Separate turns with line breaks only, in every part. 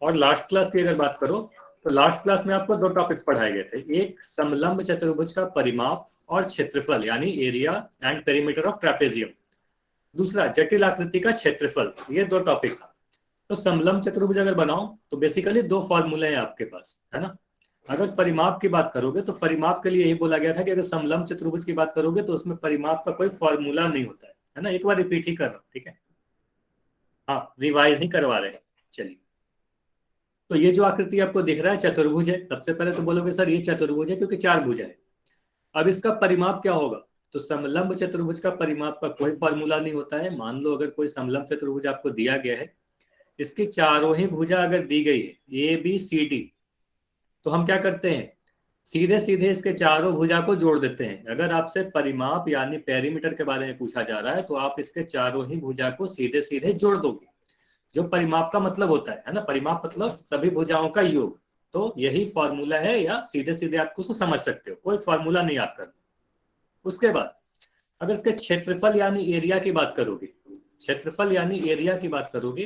और last class की अगर बात करो तो लास्ट क्लास में आपको दो टॉपिक्स पढ़ाए गए थे, एक समलंब चतुर्भुज का परिमाप और क्षेत्रफल यानी area and perimeter of trapezium, दूसरा जटिल आकृति का क्षेत्रफल। ये दो टॉपिक था। तो समलंब चतुर्भुज अगर बनाओ तो बेसिकली दो फॉर्मूले हैं आपके पास, है ना। अगर परिमाप की बात करोगे तो परिमाप के लिए यही बोला गया था कि अगर समलंब चतुर्भुज की बात करोगे तो उसमें परिमाप का कोई फॉर्मूला नहीं होता है ना। एक बार रिपीट ही कर रहा हूं, ठीक है, हाँ रिवाइज ही करवा रहे हैं। चलिए, तो ये जो आकृति आपको दिख रहा है चतुर्भुज है। सबसे पहले तो बोलोगे सर ये चतुर्भुज है क्योंकि चार भुजा है। अब इसका परिमाप क्या होगा? तो समलंब चतुर्भुज का परिमाप का कोई फॉर्मूला नहीं होता है। मान लो अगर कोई समलंब चतुर्भुज आपको दिया गया है, इसकी चारों ही भुजा अगर दी गई है ए बी सी डी, तो हम क्या करते हैं, सीधे सीधे इसके चारों भुजा को जोड़ देते हैं। अगर आपसे परिमाप यानी पेरीमीटर के बारे में पूछा जा रहा है तो आप इसके चारों ही भुजा को सीधे सीधे जोड़ दोगे, जो परिमाप का मतलब होता है ना। परिमाप मतलब सभी भुजाओं का योग। तो यही फॉर्मूला है, या सीधे सीधे आप उसको समझ सकते हो, कोई फॉर्मूला नहीं याद करना। उसके बाद अगर इसके क्षेत्रफल यानी एरिया की बात करोगे, क्षेत्रफल यानी एरिया की बात करोगे,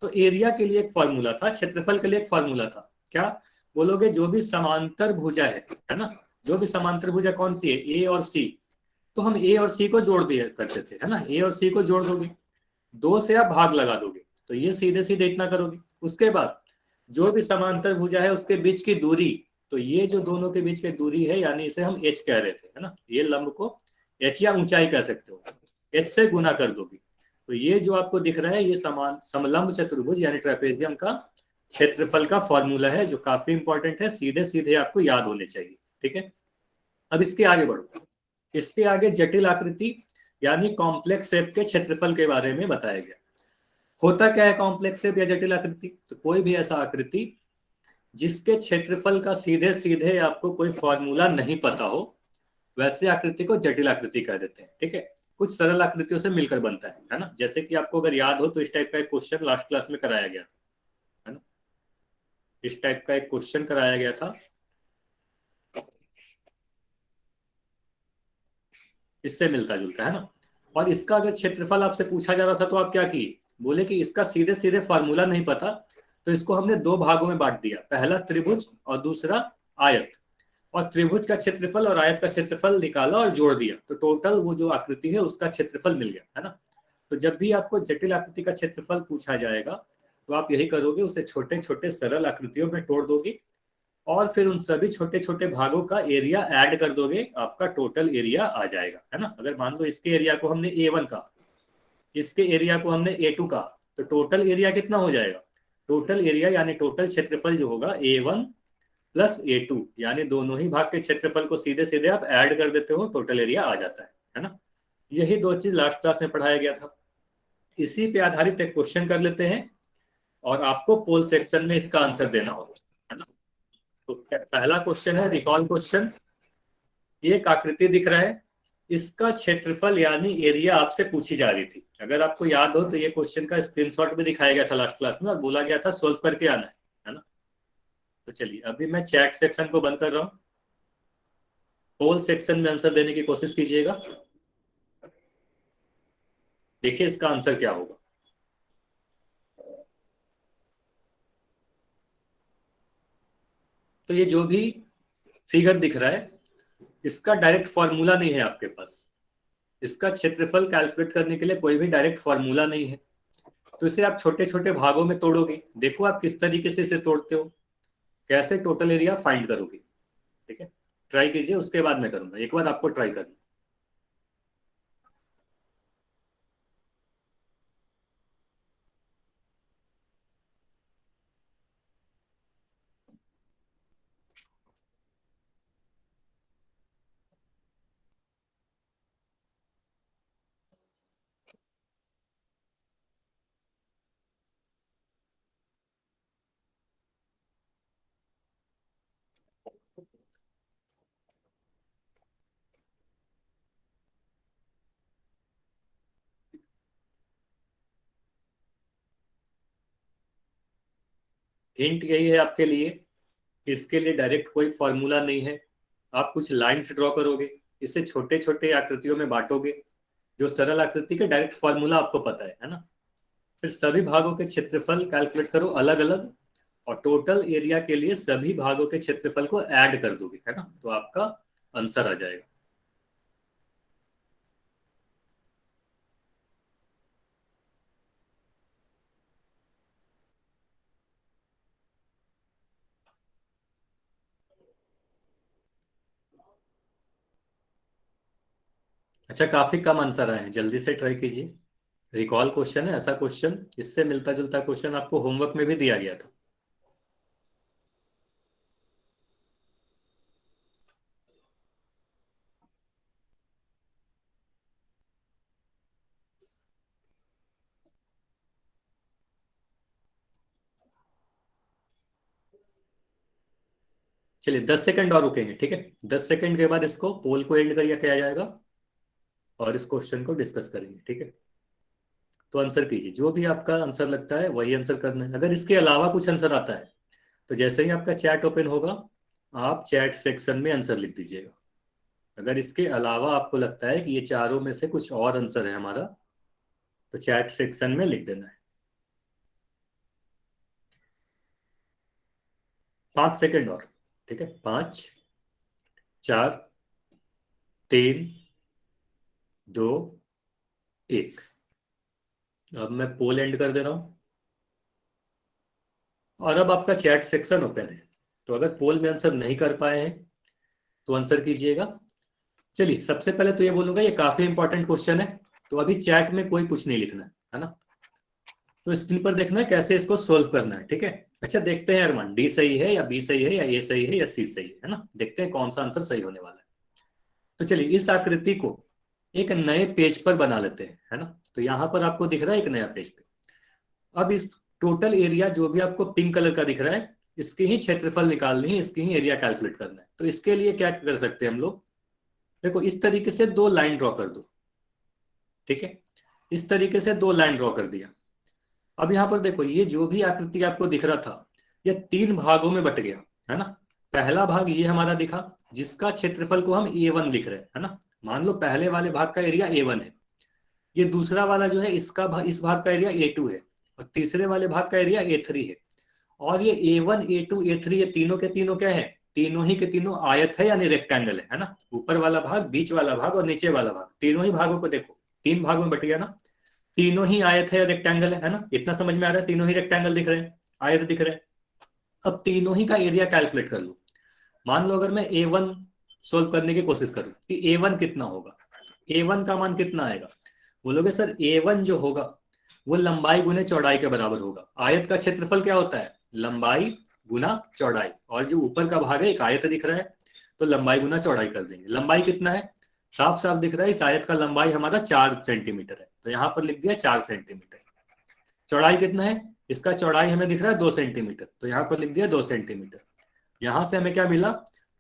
तो एरिया के लिए एक फॉर्मूला था, क्षेत्रफल के लिए एक फॉर्मूला था। क्या बोलोगे? जो भी समांतर भुजा है ना, जो भी समांतर भुजा कौन सी है, ए और सी, तो हम ए और सी को जोड़ दिया करते थे, है ना। ए और सी को जोड़ दोगे, दो से आप भाग लगा दोगे, तो ये सीधे सीधे इतना करोगे। उसके बाद जो भी समांतर भुजा है उसके बीच की दूरी, तो ये जो दोनों के बीच की दूरी है यानी इसे हम एच कह रहे थे, है ना। ये लंब को एच या ऊंचाई कह सकते हो, एच से गुना कर दोगे। तो ये जो आपको दिख रहा है ये समान समलंब चतुर्भुज यानी ट्रेपेजियम का क्षेत्रफल का फॉर्मूला है, जो काफी इंपॉर्टेंट है, सीधे सीधे आपको याद होने चाहिए, ठीक है। अब इसके आगे बढ़ो। इसके आगे जटिल आकृति यानी कॉम्प्लेक्स शेप के क्षेत्रफल के बारे में बताया गया। होता क्या है कॉम्प्लेक्स शेप या जटिल आकृति? तो कोई भी ऐसा आकृति जिसके क्षेत्रफल का सीधे सीधे आपको कोई फॉर्मूला नहीं पता हो, वैसे आकृति को जटिल आकृति कह देते हैं, ठीक है। कुछ सरल आकृतियों से मिलकर बनता है ना। जैसे कि आपको अगर याद हो तो इस टाइप का एक क्वेश्चन लास्ट क्लास में कराया गया था, है ना। इस टाइप का एक क्वेश्चन कराया गया था, इससे मिलता जुलता है ना। और इसका अगर क्षेत्रफल आपसे पूछा जा रहा था तो आप क्या किए, बोले कि इसका सीधे सीधे फॉर्मूला नहीं पता, तो इसको हमने दो भागों में बांट दिया, पहला त्रिभुज और दूसरा आयत। और त्रिभुज का क्षेत्रफल और आयत का क्षेत्रफल निकाला और जोड़ दिया, तो टोटल वो जो आकृति है उसका क्षेत्रफल मिल गया, है ना। तो जब भी आपको जटिल आकृति का क्षेत्रफल पूछा जाएगा तो आप यही करोगे, उसे छोटे छोटे सरल आकृतियों में तोड़ दोगे और फिर उन सभी छोटे छोटे भागों का एरिया ऐड कर दोगे, आपका टोटल एरिया आ जाएगा, है ना। अगर मान लो इसके एरिया को हमने A1 कहा, इसके एरिया को हमने A2 कहा, तो टोटल एरिया कितना हो जाएगा? टोटल एरिया यानी टोटल क्षेत्रफल जो होगा A1 प्लस A2, यानी दोनों ही भाग के क्षेत्रफल को सीधे सीधे आप ऐड कर देते हो, टोटल एरिया आ जाता है ना। यही दो चीज लास्ट क्लास में पढ़ाया गया था। इसी पे आधारित एक क्वेश्चन कर लेते हैं और आपको पोल सेक्शन में इसका आंसर देना होगा, है ना। तो पहला क्वेश्चन है रिकॉल क्वेश्चन। ये एक आकृति दिख रहा है, इसका क्षेत्रफल यानी एरिया आपसे पूछी जा रही थी। अगर आपको याद हो तो ये क्वेश्चन का स्क्रीनशॉट भी दिखाया गया था लास्ट क्लास में और बोला गया था सोल्व करके आना है ना। तो चलिए अभी मैं चैट सेक्शन को बंद कर रहा हूँ, पोल सेक्शन में आंसर देने की कोशिश कीजिएगा, देखिए इसका आंसर क्या होगा। तो ये जो भी फिगर दिख रहा है इसका डायरेक्ट फॉर्मूला नहीं है आपके पास, इसका क्षेत्रफल कैलकुलेट करने के लिए कोई भी डायरेक्ट फॉर्मूला नहीं है। तो इसे आप छोटे छोटे भागों में तोड़ोगे, देखो आप किस तरीके से इसे तोड़ते हो, कैसे टोटल एरिया फाइंड करोगे, ठीक है। ट्राई कीजिए, उसके बाद मैं करूंगा, एक बार आपको ट्राई करना। हिंट यही है आपके लिए, इसके लिए डायरेक्ट कोई फॉर्मूला नहीं है। आप कुछ लाइंस ड्रॉ करोगे, इसे छोटे छोटे आकृतियों में बांटोगे, जो सरल आकृति के डायरेक्ट फॉर्मूला आपको पता है ना। फिर सभी भागों के क्षेत्रफल कैलकुलेट करो अलग अलग, और टोटल एरिया के लिए सभी भागों के क्षेत्रफल को ऐड कर दोगे, है ना, तो आपका आंसर आ जाएगा। अच्छा, काफी कम आंसर आए हैं, जल्दी से ट्राई कीजिए। रिकॉल क्वेश्चन है, ऐसा क्वेश्चन, इससे मिलता जुलता क्वेश्चन आपको होमवर्क में भी दिया गया था। चलिए 10 सेकंड और रुकेंगे, ठीक है। 10 सेकंड के बाद इसको पोल को एंड करिए किया जाएगा और इस क्वेश्चन को डिस्कस करेंगे, ठीक है। तो आंसर कीजिए, जो भी आपका आंसर लगता है वही आंसर करना है। अगर इसके अलावा कुछ आंसर आता है तो जैसे ही आपका चैट ओपन होगा आप चैट सेक्शन में आंसर लिख दीजिएगा। अगर इसके अलावा आपको लगता है कि ये चारों में से कुछ और आंसर है हमारा, तो चैट सेक्शन में लिख देना है। 5 सेकंड और, ठीक है। 5, 4, 3, 2, 1। अब मैं पोल एंड कर दे रहा हूं और अब आपका चैट सेक्शन ओपन है। तो अगर पोल में आंसर नहीं कर पाए हैं तो आंसर कीजिएगा। चलिए, सबसे पहले तो ये बोलूंगा ये काफी इंपॉर्टेंट क्वेश्चन है, तो अभी चैट में कोई कुछ नहीं लिखना है ना। तो स्क्रीन पर देखना है कैसे इसको सोल्व करना है, ठीक है। अच्छा, देखते हैं अरमान, डी सही है या बी सही है या ए सही है या सी सही है ना, देखते हैं कौन सा आंसर सही होने वाला है। तो चलिए इस आकृति को एक नए पेज पर बना लेते हैं, है ना। तो यहाँ पर आपको दिख रहा है एक नया पेज पे। अब इस टोटल एरिया जो भी आपको पिंक कलर का दिख रहा है, इसकी ही क्षेत्रफल निकालनी है, इसकी ही एरिया कैलकुलेट करना है। तो इसके लिए क्या कर सकते हैं हम लोग, देखो इस तरीके से दो लाइन ड्रॉ कर दो, ठीक है। इस तरीके से दो लाइन ड्रॉ कर दिया। अब यहाँ पर देखो, ये जो भी आकृति आपको दिख रहा था ये तीन भागों में बट गया, है ना। पहला भाग ये हमारा दिखा जिसका क्षेत्रफल को हम A1 लिख रहे हैं, है ना। मान लो पहले वाले भाग का एरिया A1 है। ये दूसरा वाला जो है इसका भाग, इस भाग का एरिया A2 है। और तीसरे वाले भाग का एरिया A3 है। और ये A1, A2, A3 ये तीनों के तीनों क्या है, तीनों ही के तीनों आयत है यानी रेक्टेंगल है ना। ऊपर वाला भाग, बीच वाला भाग और नीचे वाला भाग, तीनों ही भागों को देखो, तीन भागों में बट गया ना। तीनों ही आयत है, रेक्टेंगल है ना, इतना समझ में आ रहा है। तीनों ही रेक्टेंगल दिख रहे हैं, आयत दिख रहे हैं। अब तीनों ही का एरिया कैलकुलेट कर लो। मान लो अगर मैं A1 सोल्व करने की कोशिश करूं कि A1 कितना होगा, A1 का मान कितना आएगा। बोलोगे सर A1 जो होगा वो लंबाई गुने चौड़ाई के बराबर होगा। आयत का क्षेत्रफल क्या होता है, लंबाई गुना चौड़ाई। और जो ऊपर का भाग है एक आयत दिख रहा है, तो लंबाई गुना चौड़ाई कर देंगे। लंबाई कितना है, साफ साफ दिख रहा है, इस आयत का लंबाई हमारा 4 सेंटीमीटर है, तो यहाँ पर लिख दिया 4 सेंटीमीटर। चौड़ाई कितना है, इसका चौड़ाई हमें दिख रहा है 2 सेंटीमीटर, तो यहाँ पर लिख दिया 2 सेंटीमीटर। यहां से हमें क्या मिला,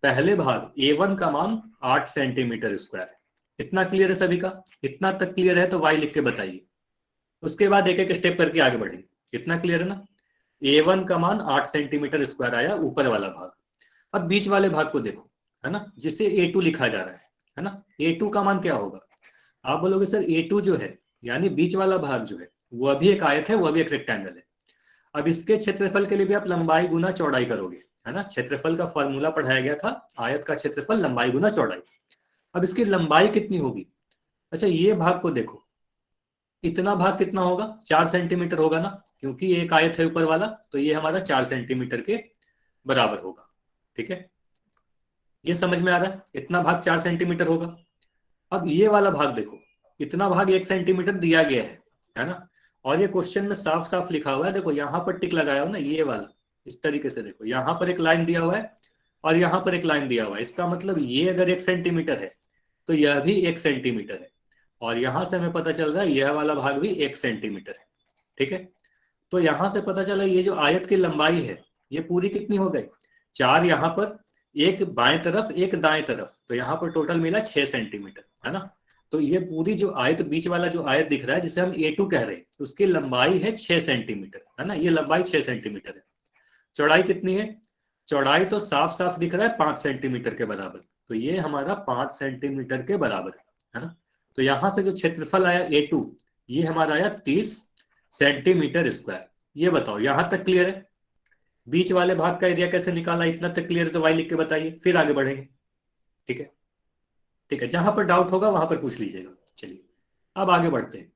पहले भाग A1 का मान 8 सेंटीमीटर स्क्वायर है। इतना क्लियर है सभी का, इतना तक क्लियर है तो वाई लिख के बताइए। उसके बाद एक एक स्टेप करके आगे बढ़ेंगे। इतना क्लियर है ना, A1 का मान 8 सेंटीमीटर स्क्वायर आया, ऊपर वाला भाग। अब बीच वाले भाग को देखो, है ना, जिसे A2 लिखा जा रहा है ना। A2 का मान क्या होगा, आप बोलोगे सर A2 जो है यानी बीच वाला भाग जो है वो अभी एक आयत है, वो अभी एक रेक्टेंगल है। अब इसके क्षेत्रफल के लिए भी आप लंबाई गुना चौड़ाई करोगे, है ना। क्षेत्रफल का फॉर्मूला पढ़ाया गया था, आयत का क्षेत्रफल लंबाई गुना चौड़ाई। अब इसकी लंबाई कितनी होगी, अच्छा ये भाग को देखो, इतना भाग कितना होगा, 4 सेंटीमीटर होगा ना, क्योंकि एक आयत है ऊपर वाला, तो ये हमारा 4 सेंटीमीटर के बराबर होगा, ठीक है। ये समझ में आ रहा है, इतना भाग 4 सेंटीमीटर होगा। अब ये वाला भाग देखो, इतना भाग 1 सेंटीमीटर दिया गया है ना। और ये क्वेश्चन में साफ साफ लिखा हुआ है, देखो यहाँ पर टिक लगाया हो ना, ये वाला इस तरीके से देखो, यहाँ पर एक लाइन दिया हुआ है और यहाँ पर एक लाइन दिया हुआ है। इसका मतलब ये अगर 1 सेंटीमीटर है तो यह भी 1 सेंटीमीटर है। और यहां से हमें पता चल रहा है यह वाला भाग भी 1 सेंटीमीटर है, ठीक है। तो यहां से पता चला ये जो आयत की लंबाई है ये पूरी कितनी हो गई, 4 यहाँ पर, एक बाएं तरफ एक दाएं तरफ, तो यहाँ पर टोटल मिला 6 सेंटीमीटर, है ना। तो ये पूरी जो आयत, बीच वाला जो आयत दिख रहा है जिसे हम A2 कह रहे हैं, उसकी लंबाई है 6 सेंटीमीटर, है ना। ये लंबाई 6 सेंटीमीटर है। चौड़ाई कितनी है, चौड़ाई तो साफ साफ दिख रहा है 5 सेंटीमीटर के बराबर, तो ये हमारा 5 सेंटीमीटर के बराबर है ना। तो यहां से जो क्षेत्रफल आया A2 ये हमारा आया 30 सेंटीमीटर स्क्वायर। ये बताओ यहां तक क्लियर है, बीच वाले भाग का एरिया कैसे निकाला, इतना तक क्लियर है तो वाई लिख के बताइए, फिर आगे बढ़ेंगे। ठीक है, ठीक है, जहां पर डाउट होगा वहां पर पूछ लीजिएगा। चलिए अब आगे बढ़ते हैं।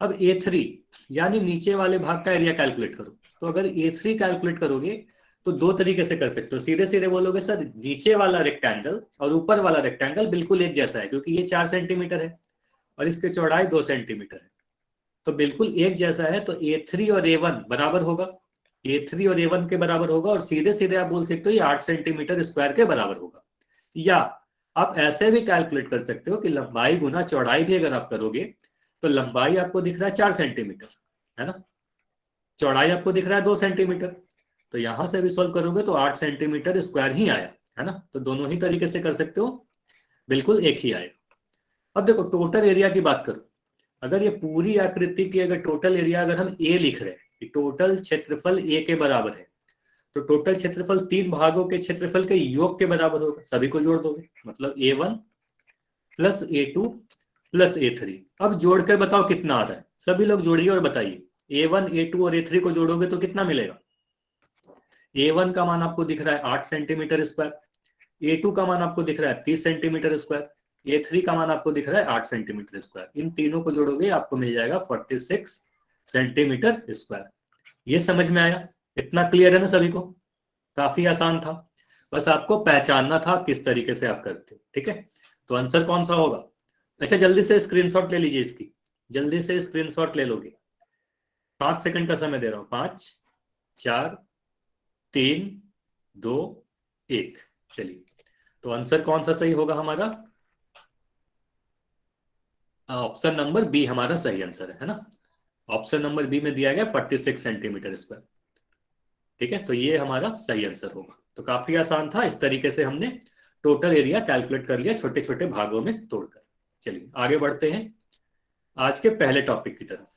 अब A3 यानी नीचे वाले भाग का एरिया कैलकुलेट करो। तो अगर A3 कैलकुलेट करोगे तो दो तरीके से कर सकते हो। सीधे सीधे बोलोगे सर नीचे वाला रेक्टेंगल और ऊपर वाला रेक्टेंगल बिल्कुल एक जैसा है, क्योंकि ये 4 सेंटीमीटर है और इसकी चौड़ाई 2 सेंटीमीटर है, तो बिल्कुल एक जैसा है, तो A3 और A1 बराबर होगा। A3 और A1 के बराबर होगा, और सीधे सीधे आप बोल सकते हो ये 8 सेंटीमीटर स्क्वायर के बराबर होगा। या आप ऐसे भी कैलकुलेट कर सकते हो कि लंबाई गुना चौड़ाई भी अगर आप करोगे तो लंबाई आपको दिख रहा है 4 सेंटीमीटर, है ना, चौड़ाई आपको दिख रहा है 2 सेंटीमीटर, तो यहां से भी सॉल्व करोगे तो 8 सेंटीमीटर स्क्वायर ही आया, है ना। तो दोनों ही तरीके से कर सकते हो, बिल्कुल एक ही आएगा। अब देखो टोटल एरिया की बात करो। अगर ये पूरी आकृति की अगर टोटल एरिया अगर हम ए लिख रहे हैं कि टोटल क्षेत्रफल ए के बराबर है, तो टोटल क्षेत्रफल तीन भागों के क्षेत्रफल के योग के बराबर होगा, सभी को जोड़ दोगे, मतलब A1 plus A2 plus A3। अब जोड़कर बताओ कितना आ रहा है, सभी लोग जोड़िए और बताइए। A1 A2 और A3 को जोड़ोगे तो कितना मिलेगा। A1 का मान आपको दिख रहा है 8 सेंटीमीटर स्क्वायर, A2 का मान आपको दिख रहा है 30 सेंटीमीटर स्क्वायर, A3 का मान आपको दिख रहा है 8 सेंटीमीटर स्क्वायर। इन तीनों को जोड़ोगे आपको मिल जाएगा 46 सेंटीमीटर स्क्वायर। ये समझ में आया, इतना क्लियर है ना सभी को, काफी आसान था, बस आपको पहचानना था आप किस तरीके से आप करते हो। ठीक है, तो आंसर कौन सा होगा। अच्छा जल्दी से स्क्रीनशॉट ले लीजिए इसकी, जल्दी से स्क्रीनशॉट ले लोगे। 5 सेकंड का समय दे रहा हूं, 5 4 3 2 1। चलिए, तो आंसर कौन सा सही होगा हमारा, ऑप्शन नंबर बी हमारा सही आंसर है ना। ऑप्शन नंबर बी में दिया गया 46 सेंटीमीटर स्क्वायर। ठीक है, तो ये हमारा सही आंसर होगा। तो काफी आसान था, इस तरीके से हमने टोटल एरिया कैलकुलेट कर लिया छोटे छोटे भागों में तोड़कर। चलिए आगे बढ़ते हैं आज के पहले टॉपिक की तरफ।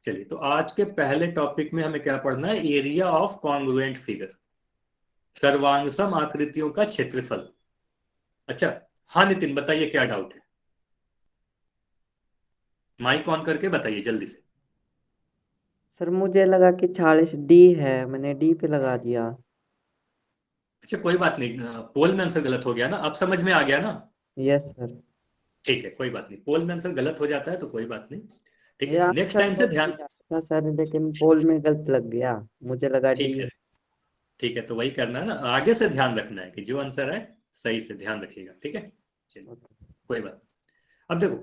चलिए, तो आज के पहले टॉपिक में हमें क्या पढ़ना है, एरिया ऑफ कॉन्ग्रुएंट फिगर, सर्वांगसम आकृतियों का क्षेत्रफल। अच्छा, हाँ नितिन बताइए क्या डाउट है, माइक ऑन करके बताइए जल्दी से।
सर मुझे लगा कि 40D है, मैंने डी पे लगा दिया।
अच्छा कोई बात नहीं, पोल में आंसर गलत हो गया ना, अब समझ में आ गया ना।
Yes sir.
ठीक है कोई बात नहीं, पोल में आंसर गलत हो जाता है तो कोई बात नहीं। ठीक
ये
है, नेक्स्ट
आंसर
टाइम
तो
से ध्यान।
सही आया था सर, लेकिन पोल में गलत लग गया, मुझे लगा डी।
ठीक है, ठीक है, तो वही करना है ना, आगे से ध्यान रखना है कि जो आंसर है सही से ध्यान रखिएगा। ठीक है, चलिए कोई बात। अब देखो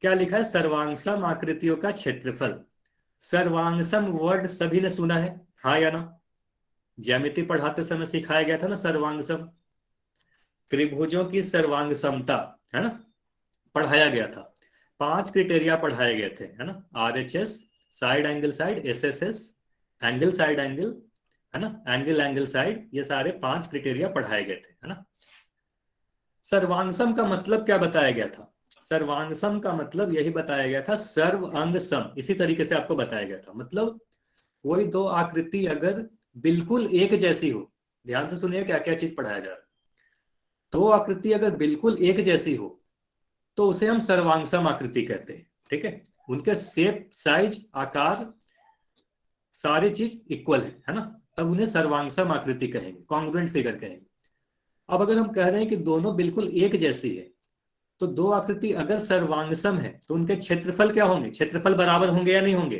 क्या लिखा है, सर्वांगसम आकृतियों का क्षेत्रफल। सर्वांगसम वर्ड सभी ने सुना है, हाँ या ना। ज्यामिति पढ़ाते समय सिखाया गया था ना सर्वांगसम, त्रिभुजों की सर्वांग समता, है ना, पढ़ाया गया था। 5 क्राइटेरिया पढ़ाए गए थे, है ना, RHS, side angle side, SSS, angle side angle, है ना, एंगल एंगल साइड, ये सारे 5 क्राइटेरिया पढ़ाए गए थे, है ना। सर्वांगसम का मतलब क्या बताया गया था, सर्वांगसम का मतलब यही बताया गया था, सर्व अंग सम, इसी तरीके से आपको बताया गया था। मतलब कोई दो आकृति अगर बिल्कुल एक जैसी हो, ध्यान से सुनिए क्या क्या चीज पढ़ाया जा रहा है। दो आकृति अगर बिल्कुल एक जैसी हो तो उसे हम सर्वांगसम आकृति कहते हैं। ठीक है, उनके शेप साइज आकार सारी चीज इक्वल है ना, तब उन्हें सर्वांगसम आकृति कहेंगे, कॉन्ग्रुएंट फिगर कहेंगे। अब अगर हम कह रहे हैं कि दोनों बिल्कुल एक जैसी है, तो दो आकृति अगर सर्वांगसम है तो उनके क्षेत्रफल क्या होंगे, क्षेत्रफल बराबर होंगे या नहीं होंगे।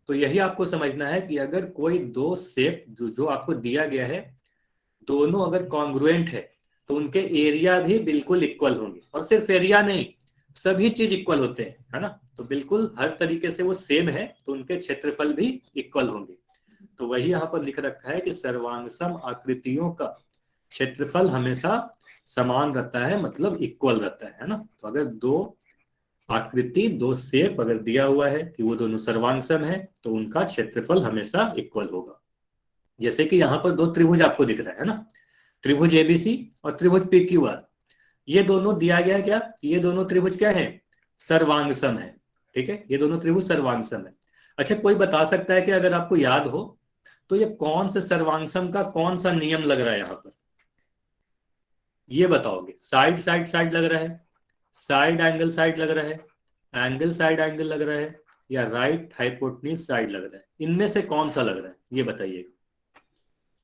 तो यही आपको समझना है कि अगर कोई दो शेप जो आपको दिया गया है, दोनों अगर कॉन्ग्रुएंट है तो उनके एरिया भी बिल्कुल इक्वल होंगे, और सिर्फ एरिया नहीं, सभी चीज इक्वल होते हैं, है ना। तो बिल्कुल हर तरीके से वो सेम है तो उनके क्षेत्रफल भी इक्वल होंगे। तो वही यहाँ पर लिख रखा है कि सर्वांगसम आकृतियों का क्षेत्रफल हमेशा समान रहता है, मतलब इक्वल रहता है ना। तो अगर दो आकृति दो शेप अगर दिया हुआ है कि वो दोनों सर्वांगसम है तो उनका क्षेत्रफल हमेशा इक्वल होगा। जैसे कि यहाँ पर दो त्रिभुज आपको दिख रहा है ना, त्रिभुज ABC और त्रिभुज PQR, ये दोनों दिया गया क्या, ये दोनों त्रिभुज क्या है, सर्वांगसम है। ठीक है, ये दोनों त्रिभुज सर्वांगसम है। अच्छा कोई बता सकता है कि अगर आपको याद हो तो ये कौन से सर्वांगसम का कौन सा नियम लग रहा है यहाँ पर, ये बताओगे। साइड साइड साइड लग रहा है, साइड एंगल साइड लग रहा है, एंगल साइड एंगल लग रहा है, या राइट हाइपोटेन्यूज साइड लग रहा है, इनमें से कौन सा लग रहा है ये बताइएगा।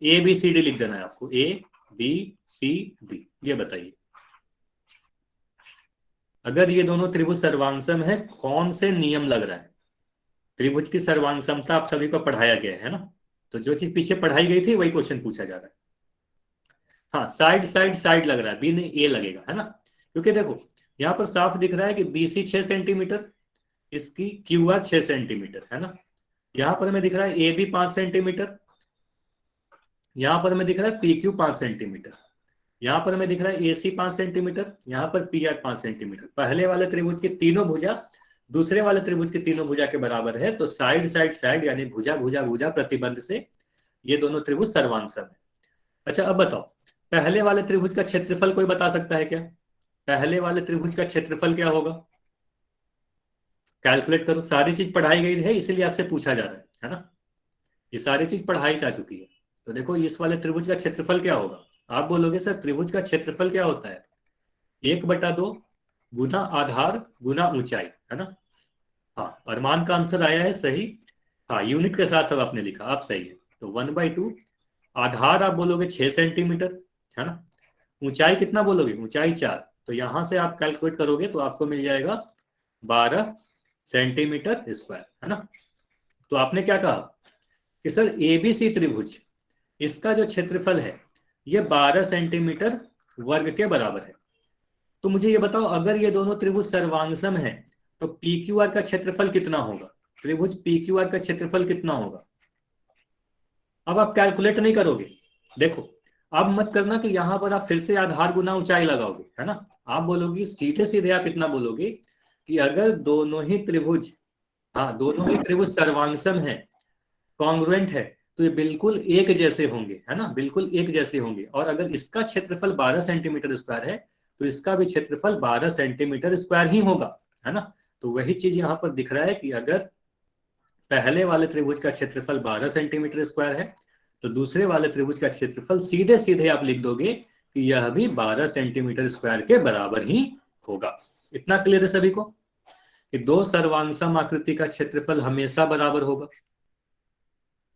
ए बी सी डी लिख देना है आपको, ए बी सी डी। ये बताइए अगर ये दोनों त्रिभुज सर्वांगसम है, कौन से नियम लग रहा है? त्रिभुज की सर्वांगसमता आप सभी को पढ़ाया गया है ना, तो जो चीज पीछे पढ़ाई गई थी वही क्वेश्चन पूछा जा रहा है। हाँ, साइड साइड साइड लग रहा है, बी नहीं ए लगेगा, है ना, क्योंकि देखो यहाँ पर साफ दिख रहा है कि BC 6 सेंटीमीटर, इसकी QR 6 सेंटीमीटर, है ना। यहाँ पर हमें दिख रहा है AB 5 सेंटीमीटर, यहाँ पर हमें दिख रहा है PQ 5 सेंटीमीटर, यहाँ पर हमें दिख रहा है AC 5 सेंटीमीटर, यहाँ पर PR 5 सेंटीमीटर। पहले वाले त्रिभुज की तीनों भुजा दूसरे वाले त्रिभुज की तीनों भुजा के बराबर है, तो साइड साइड साइड यानी भुजा भुजा भुजा प्रतिबंध से ये दोनों त्रिभुज सर्वांगसम है। अच्छा अब बताओ, पहले वाले त्रिभुज का क्षेत्रफल कोई बता सकता है क्या? पहले वाले त्रिभुज का क्षेत्रफल क्या होगा? कैलकुलेट करो, सारी चीज पढ़ाई गई है इसीलिए आपसे पूछा जा रहा है ना, ये सारी चीज पढ़ाई जा चुकी है। तो देखो इस वाले त्रिभुज का क्षेत्रफल क्या होगा? आप बोलोगे सर त्रिभुज का क्षेत्रफल क्या होता है? 1/2 गुना आधार गुना ऊंचाई, है ना। हाँ, अरमान का आंसर आया है सही। हाँ, यूनिट के साथ अब आपने लिखा, आप सही है। तो 1/2 आधार आप बोलोगे 6 सेंटीमीटर, है ना। ऊंचाई कितना बोलोगे? ऊंचाई 4। तो यहां से आप कैलकुलेट करोगे तो आपको मिल जाएगा 12 सेंटीमीटर स्क्वायर, है ना। तो आपने क्या कहा कि सर ABC त्रिभुज, इसका जो क्षेत्रफल है ये 12 सेंटीमीटर वर्ग के बराबर है। तो मुझे ये बताओ, अगर ये दोनों त्रिभुज सर्वांगसम है तो PQR का क्षेत्रफल कितना होगा? त्रिभुज PQR का क्षेत्रफल कितना होगा? अब आप कैलकुलेट नहीं करोगे, देखो अब मत करना कि यहां पर आप फिर से आधार गुना ऊंचाई लगाओगे, है ना। आप बोलोगे सीधे सीधे, आप इतना बोलोगे कि अगर दोनों ही त्रिभुज, हाँ दोनों ही त्रिभुज सर्वांगसम है, कॉन्ग्रुएंट है, तो ये बिल्कुल एक जैसे होंगे, है ना, बिल्कुल एक जैसे होंगे। और अगर इसका क्षेत्रफल 12 सेंटीमीटर स्क्वायर है तो इसका भी क्षेत्रफल 12 सेंटीमीटर स्क्वायर ही होगा, है ना। तो वही चीज यहाँ पर दिख रहा है कि अगर पहले वाले त्रिभुज का क्षेत्रफल 12 सेंटीमीटर स्क्वायर है तो दूसरे वाले त्रिभुज का क्षेत्रफल सीधे सीधे आप लिख दोगे कि यह भी 12 सेंटीमीटर स्क्वायर के बराबर ही होगा। इतना क्लियर है सभी को कि दो सर्वांगसम आकृति का क्षेत्रफल हमेशा बराबर होगा,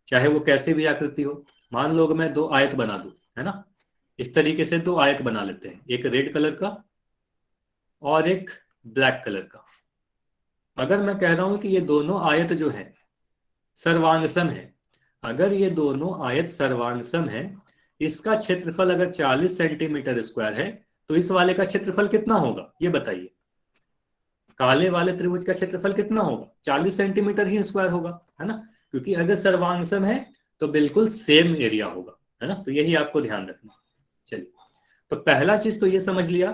चाहे वो कैसे भी आकृति हो। मान लो मैं दो आयत बना दूं, है ना, इस तरीके से दो आयत बना लेते हैं, एक रेड कलर का और एक ब्लैक कलर का। अगर मैं कह रहा हूं कि ये दोनों आयत जो है सर्वांगसम है, अगर ये दोनों आयत सर्वांगसम है, इसका क्षेत्रफल अगर 40 सेंटीमीटर स्क्वायर है तो इस वाले का क्षेत्रफल कितना होगा ये बताइए। काले वाले त्रिभुज का क्षेत्रफल कितना होगा? 40 सेंटीमीटर ही स्क्वायर होगा, है ना, क्योंकि अगर सर्वांगसम है तो बिल्कुल सेम एरिया होगा, है ना। तो यही आपको ध्यान रखना। चलिए, तो पहला चीज तो ये समझ लिया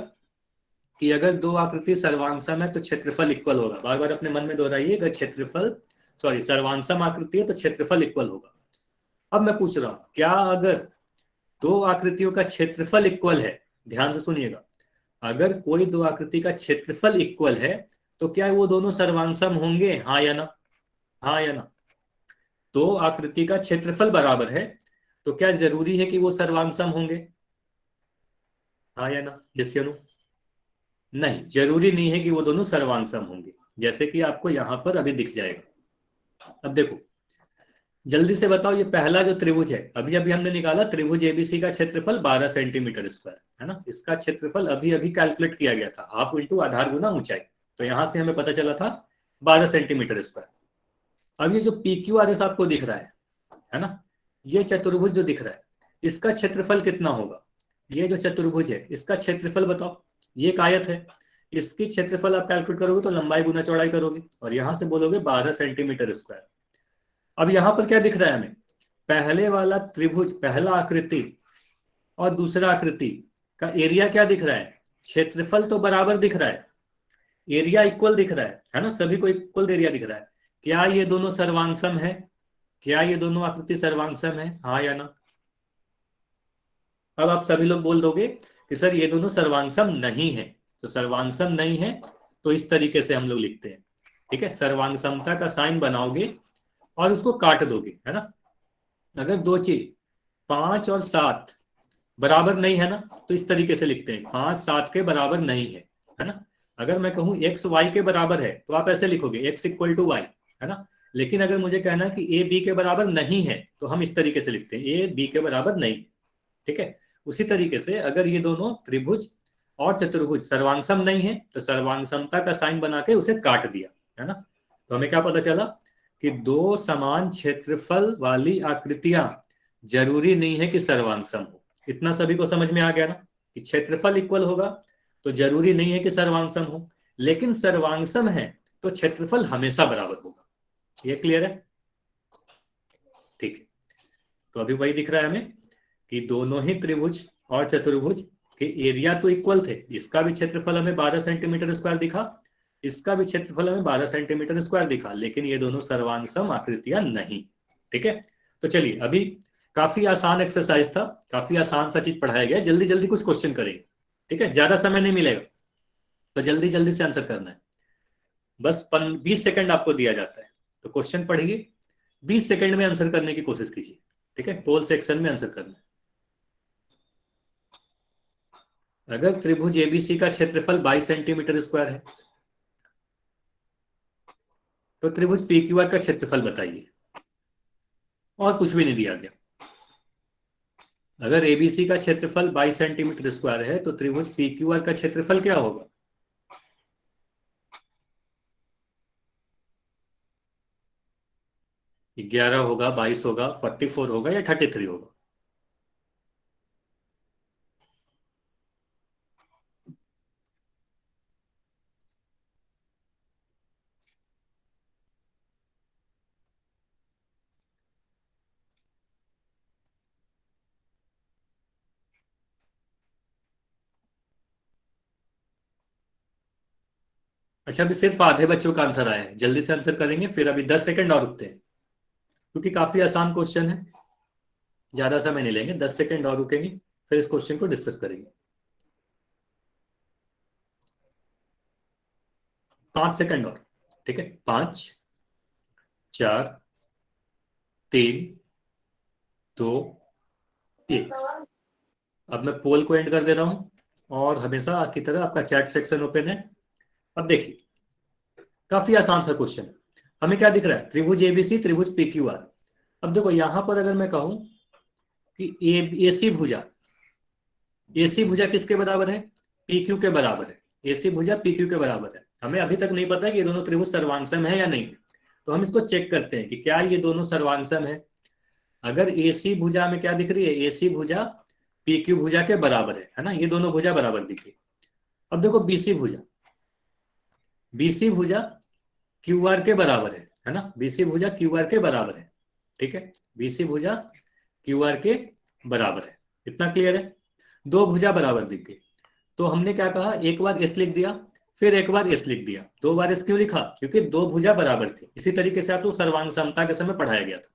कि अगर दो आकृति सर्वांगसम है तो क्षेत्रफल इक्वल होगा। बार बार अपने मन में दोहराइए, अगर सर्वांगसम आकृति है तो क्षेत्रफल इक्वल होगा। अब मैं पूछ रहा हूं, क्या अगर दो आकृतियों का क्षेत्रफल इक्वल है, ध्यान से सुनिएगा, अगर कोई दो आकृति का क्षेत्रफल इक्वल है तो क्या वो दोनों सर्वांगसम होंगे? हाँ या ना? हाँ या ना? दो आकृति का क्षेत्रफल बराबर है तो क्या जरूरी है कि वो सर्वांगसम होंगे? हाँ या ना? यस या नो? नहीं, जरूरी नहीं है कि वो दोनों सर्वांगसम होंगे, जैसे कि आपको यहां पर अभी दिख जाएगा। अब देखो जल्दी से बताओ, ये पहला जो त्रिभुज है अभी अभी हमने निकाला, त्रिभुज ABC का क्षेत्रफल 12 सेंटीमीटर स्क्वायर, है ना, इसका क्षेत्रफल अभी अभी कैलकुलेट किया गया था, हाफ इंटू आधार गुना ऊंचाई। तो यहां से हमें पता चला था 12 सेंटीमीटर स्क्वायर। अब ये जो PQRS आपको दिख रहा है ना, ये चतुर्भुज जो दिख रहा है इसका क्षेत्रफल कितना होगा? ये जो चतुर्भुज है इसका क्षेत्रफल बताओ। ये एक आयत है, इसकी क्षेत्रफल आप कैलकुलेट करोगे तो लंबाई गुना चौड़ाई करोगे और यहां से बोलोगे 12 सेंटीमीटर स्क्वायर। अब यहां पर क्या दिख रहा है हमें? पहले वाला त्रिभुज, पहला आकृति और दूसरा आकृति का एरिया क्या दिख रहा है? क्षेत्रफल तो बराबर दिख रहा है, एरिया इक्वल दिख रहा है ना, सभी को इक्वल एरिया दिख रहा है। क्या ये दोनों सर्वांगसम है? क्या ये दोनों आकृति सर्वांगसम है? हाँ या ना? अब आप सभी लोग बोल दोगे कि सर ये दोनों सर्वांगसम नहीं है। तो सर्वांगसम नहीं है तो इस तरीके से हम लोग लिखते हैं, ठीक है, सर्वांगसमता का साइन बनाओगे और उसको काट दोगे, है ना। अगर दो चीज 5 और 7 बराबर नहीं है ना तो इस तरीके से लिखते हैं, 5 7 के बराबर नहीं है ना। अगर मैं कहूं x y के बराबर है तो आप ऐसे लिखोगे x इक्वल टू वाई, है ना। लेकिन अगर मुझे कहना है कि ए बी के बराबर नहीं है तो हम इस तरीके से लिखते हैं ए बी के बराबर नहीं। ठीक है, उसी तरीके से अगर ये दोनों त्रिभुज और चतुर्भुज सर्वांग नहीं है तो सर्वांग समता का साइन बना के उसे काट दिया, है ना। तो हमें क्या पता चला कि दो समान क्षेत्रफल वाली आकृतियां जरूरी नहीं है कि सर्वांग सम हो। इतना सभी को समझ में आ गया ना कि क्षेत्रफल इक्वल होगा तो जरूरी नहीं है कि सर्वांग सम हो, लेकिन सर्वांग सम है तो क्षेत्रफल हमेशा बराबर होगा। ये क्लियर है? ठीक है, तो अभी वही दिख रहा है हमें कि दोनों ही त्रिभुज और चतुर्भुज के एरिया तो इक्वल थे। इसका भी क्षेत्रफल हमें 12 सेंटीमीटर स्क्वायर दिखा, इसका भी क्षेत्रफल हमें 12 सेंटीमीटर स्क्वायर दिखा, लेकिन ये दोनों सर्वांग सम आकृतियां नहीं। ठीक है, तो चलिए अभी काफी आसान एक्सरसाइज था, काफी आसान सा चीज पढ़ाया गया। जल्दी जल्दी कुछ क्वेश्चन करेंगे, ठीक है, ज्यादा समय नहीं मिलेगा तो जल्दी जल्दी से आंसर करना है। बस 20 सेकंड आपको दिया जाता है, तो क्वेश्चन पढ़िए, 20 सेकंड में आंसर करने की कोशिश कीजिए। ठीक है, पोल सेक्शन में आंसर करना है। अगर त्रिभुज एबीसी का क्षेत्रफल 22 सेंटीमीटर स्क्वायर है तो त्रिभुज पीक्यूआर का क्षेत्रफल बताइए, और कुछ भी नहीं दिया गया। अगर एबीसी का क्षेत्रफल 22 सेंटीमीटर स्क्वायर है तो त्रिभुज पीक्यूआर का क्षेत्रफल क्या होगा? ग्यारह होगा, 22 होगा, 44 होगा या 33 होगा? अच्छा, अभी सिर्फ आधे बच्चों का आंसर आया है, जल्दी से आंसर करेंगे, फिर अभी 10 सेकंड और रुकते हैं क्योंकि काफी आसान क्वेश्चन है, ज्यादा समय नहीं लेंगे, 10 सेकंड और रुकेंगे, फिर इस क्वेश्चन को डिस्कस करेंगे। 5 सेकंड और, ठीक है, 5 4 3 2 1। अब मैं पोल को एंड कर दे रहा हूं और हमेशा की तरह आपका चैट सेक्शन ओपन है। अब देखिए, काफी आसान सा क्वेश्चन है। हमें क्या दिख रहा है? त्रिभुज एबीसी, त्रिभुज पीक्यूआर। अब देखो यहां पर अगर मैं कहूं कि एसी भुजा, एसी भुजा किसके बराबर है? पीक्यू के बराबर है। एसी भुजा पीक्यू के बराबर है। हमें अभी तक नहीं पता कि ये दोनों त्रिभुज सर्वांगसम है या नहीं, तो हम इसको चेक करते हैं कि क्या ये दोनों सर्वांगसम है। अगर एसी भुजा में क्या दिख रही है? एसी भुजा पीक्यू भुजा के बराबर है ना, ये दोनों भुजा बराबर दिख रही। अब देखो बीसी भुजा, बीसी भुजा क्यूआर के बराबर है ना, बीसी भुजा क्यूआर के बराबर है। ठीक है, बीसी भुजा क्यूआर के बराबर है। इतना क्लियर है? दो भुजा बराबर दिख गई, तो हमने क्या कहा, एक बार एस लिख दिया, फिर एक बार एस लिख दिया। दो बार एस क्यों लिखा? क्योंकि दो भुजा बराबर थी। इसी तरीके से आपको सर्वांग समता के समय पढ़ाया गया था।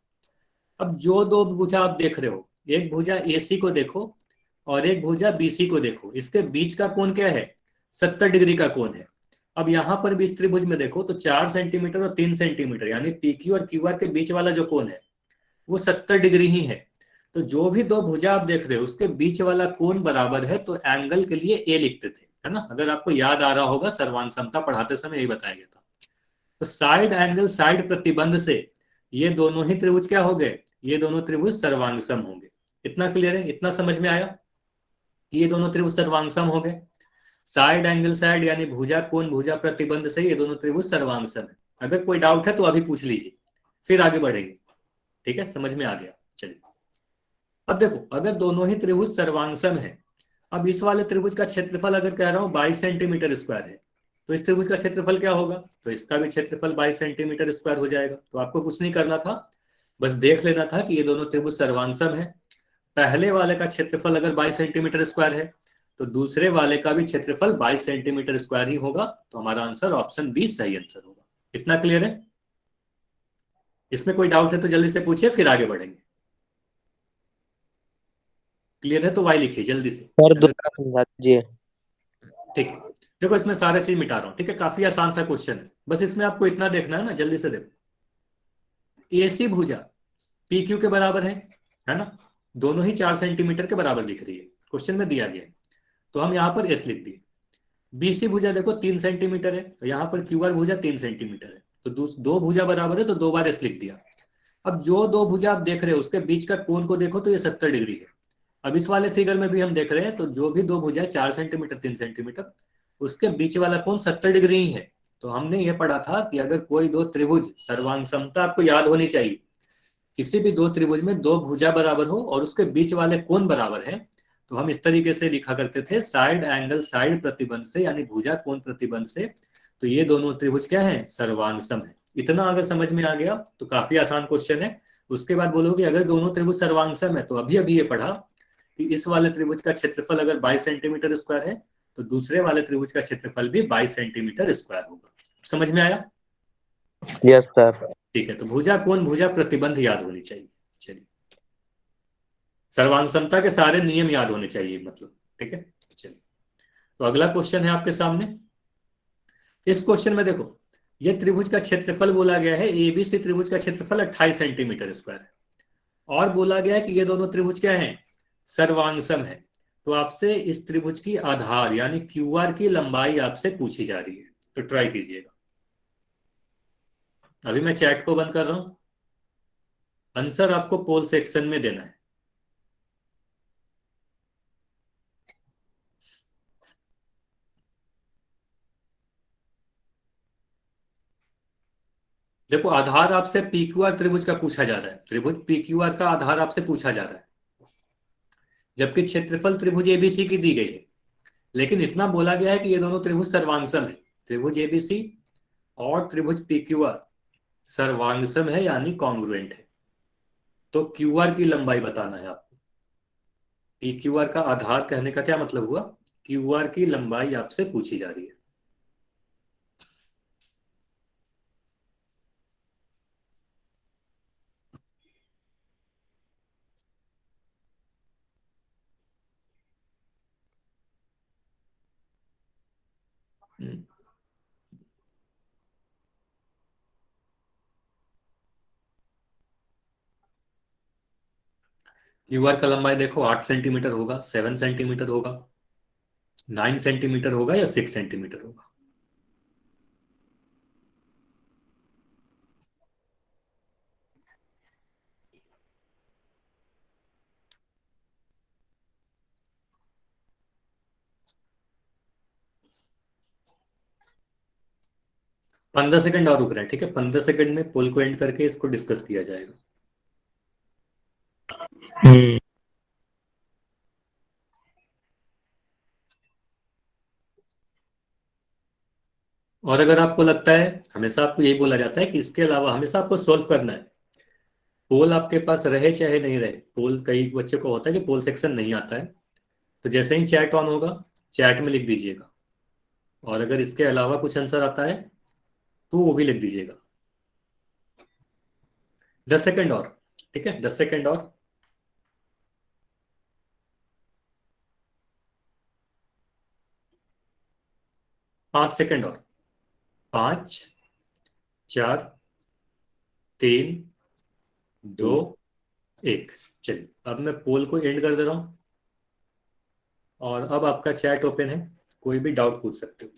अब जो दो भुजा आप देख रहे हो, एक भुजा एसी को देखो और एक भुजा बीसी को देखो, इसके बीच का कोण क्या है? 70 डिग्री का कोण है। अब यहां पर भी इस त्रिभुज में देखो तो 4 सेंटीमीटर और 3 सेंटीमीटर, यानी पीक्यू और क्यूआर के बीच वाला जो कोण है वो 70 डिग्री ही है। तो जो भी दो भुजा आप देख रहे हो उसके बीच वाला कोण बराबर है, तो एंगल के लिए ए लिखते थे, है ना। अगर आपको याद आ रहा होगा, सर्वांग समता पढ़ाते समय यही बताया गया था। तो साइड एंगल, साइड प्रतिबंध से ये दोनों ही त्रिभुज क्या हो गए? ये दोनों त्रिभुज सर्वांगसम होंगे। इतना क्लियर है? इतना समझ में आया कि ये दोनों त्रिभुज सर्वांगसम हो गए। साइड एंगल साइड यानी भुजा कोण भुजा प्रतिबंध से ये दोनों त्रिभुज सर्वांगसम है। अगर कोई डाउट है तो अभी पूछ लीजिए, फिर आगे बढ़ेंगे। ठीक है, समझ में आ गया? चलिए अब देखो, अगर दोनों ही त्रिभुज सर्वांगसम है, अब इस वाले त्रिभुज का क्षेत्रफल अगर कह रहा हूं 22 सेंटीमीटर स्क्वायर है, तो इस त्रिभुज का क्षेत्रफल क्या होगा? तो इसका भी क्षेत्रफल 22 सेंटीमीटर स्क्वायर हो जाएगा। तो आपको कुछ नहीं करना था, बस देख लेना था कि ये दोनों त्रिभुज सर्वांगसम है। पहले वाले का क्षेत्रफल अगर 22 सेंटीमीटर स्क्वायर है तो दूसरे वाले का भी क्षेत्रफल 22 सेंटीमीटर स्क्वायर ही होगा। तो हमारा आंसर ऑप्शन बी सही आंसर होगा। इतना क्लियर है? इसमें कोई डाउट है तो जल्दी से पूछिए, फिर आगे बढ़ेंगे। क्लियर है तो वाई लिखिए जल्दी से।
सर दोबारा समझा दीजिए।
ठीक है, देखो इसमें सारा चीज मिटा रहा हूं, ठीक है, काफी आसान सा क्वेश्चन है, बस इसमें आपको इतना देखना है ना, जल्दी से देखो। एसी भुजा पीक्यू के बराबर है ना, दोनों ही 4 सेंटीमीटर के बराबर दिख रही है, क्वेश्चन में दिया गया है, तो हम यहाँ पर एस लिख दिए। बीसी भुजा देखो 3 सेंटीमीटर है, तो यहाँ पर क्यूआर भुजा 3 सेंटीमीटर है, तो दो भुजा बराबर है तो 2 बार एस लिख दिया। अब जो 2 भुजा आप देख रहे हो उसके बीच का कोण को देखो तो ये 70 डिग्री है। अब इस वाले फिगर में भी हम देख रहे हैं तो जो भी 2 भुजा 4 सेंटीमीटर 3 सेंटीमीटर उसके बीच वाला कोण 70 डिग्री ही है। तो हमने ये पढ़ा था कि अगर कोई 2 त्रिभुज, सर्वांग समता आपको याद होनी चाहिए, किसी भी 2 त्रिभुज में 2 भुजा बराबर हो और उसके बीच वाले कोण बराबर है तो हम इस तरीके से लिखा करते थे, साइड एंगल साइड प्रतिबंध से, यानी भुजा कोण प्रतिबंध से। तो ये दोनों त्रिभुज क्या है, सर्वांग सम है। इतना अगर समझ में आ गया तो काफी आसान क्वेश्चन है। उसके बाद बोलोगे अगर दोनों त्रिभुज सर्वांग सम है तो अभी अभी ये पढ़ा कि इस वाले त्रिभुज का क्षेत्रफल अगर 22 सेंटीमीटर स्क्वायर है तो दूसरे वाले त्रिभुज का क्षेत्रफल भी 22 सेंटीमीटर स्क्वायर होगा। समझ में आया?
Yes sir.
ठीक है, तो भुजा कोण भुजा प्रतिबंध याद होनी चाहिए। चलिए, सर्वांग समता के सारे नियम याद होने चाहिए मतलब। ठीक है, चलिए तो अगला क्वेश्चन है आपके सामने। इस क्वेश्चन में देखो, ये त्रिभुज का क्षेत्रफल बोला गया है, एबीसी त्रिभुज का क्षेत्रफल 28 सेंटीमीटर स्क्वायर है और बोला गया है कि ये दोनों त्रिभुज क्या है, सर्वांग सम है। तो आपसे इस त्रिभुज की आधार यानी क्यूआर की लंबाई आपसे पूछी जा रही है। तो ट्राई कीजिएगा। अभी मैं चैट को बंद कर रहा हूं, आंसर आपको पोल सेक्शन में देना है। देखो, आधार आपसे पीक्यूआर त्रिभुज का पूछा जा रहा है, त्रिभुज पीक्यूआर का आधार आपसे पूछा जा रहा है, जबकि क्षेत्रफल त्रिभुज एबीसी की दी गई है। लेकिन इतना बोला गया है कि ये दोनों त्रिभुज सर्वांगसम है, त्रिभुज एबीसी और त्रिभुज पीक्यूआर सर्वांगसम है यानी कॉन्ग्रुएंट है। तो क्यूआर की लंबाई बताना है आपको। पीक्यूआर का आधार कहने का क्या मतलब हुआ, क्यूआर की लंबाई आपसे पूछी जा रही है। क्यूआर का लंबाई देखो 8 सेंटीमीटर होगा, 7 सेंटीमीटर होगा, 9 सेंटीमीटर होगा या 6 सेंटीमीटर होगा। पंद्रह सेकंड और रुक रहे हैं, ठीक है? 15 सेकंड में पोल को एंड करके इसको डिस्कस किया जाएगा। और अगर आपको लगता है, हमेशा आपको यही बोला जाता है कि इसके अलावा हमेशा आपको सॉल्व करना है, पोल आपके पास रहे चाहे नहीं रहे। पोल, कई बच्चे को होता है कि पोल सेक्शन नहीं आता है, तो जैसे ही चैट ऑन होगा चैट में लिख दीजिएगा। और अगर इसके अलावा कुछ आंसर आता है तो वो भी लिख दीजिएगा। 10 सेकंड और, ठीक है? 10 सेकंड और। 5 सेकंड और। 5 4 3 2 1। चलिए, अब मैं पोल को एंड कर दे रहा हूं और अब आपका चैट ओपन है, कोई भी डाउट पूछ सकते हो।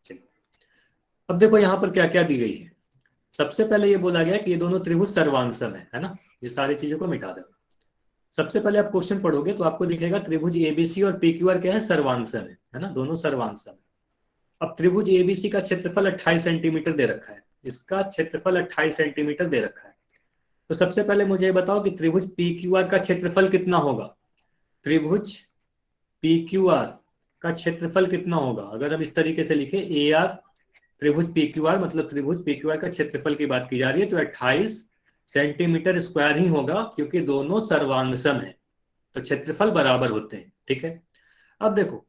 चलिए, अब देखो यहाँ पर क्या क्या दी गई है। सबसे पहले ये बोला गया कि ये दोनों त्रिभुज सर्वांगसम है ना? ये सारी चीजों को मिटा दो। सबसे पहले आप क्वेश्चन पढ़ोगे तो आपको दिखेगा त्रिभुज एबीसी और पीक्यूआर क्या है, सर्वांगसम है ना? दोनों सर्वांगसम है। अब त्रिभुज एबीसी का क्षेत्रफल 28 सेंटीमीटर दे रखा है, इसका क्षेत्रफल 28 सेंटीमीटर दे रखा है। तो सबसे पहले मुझे ये बताओ कि त्रिभुज पीक्यूआर का क्षेत्रफल कितना होगा। त्रिभुज पीक्यूआर का क्षेत्रफल कितना होगा? अगर हम इस तरीके से लिखे ए आर त्रिभुज पीक्यूआर, मतलब त्रिभुज पीक्यूआर का क्षेत्रफल की बात की जा रही है, तो 28 सेंटीमीटर स्क्वायर ही होगा क्योंकि दोनों सर्वांगसम है, तो क्षेत्रफल बराबर होते हैं। ठीक है, अब देखो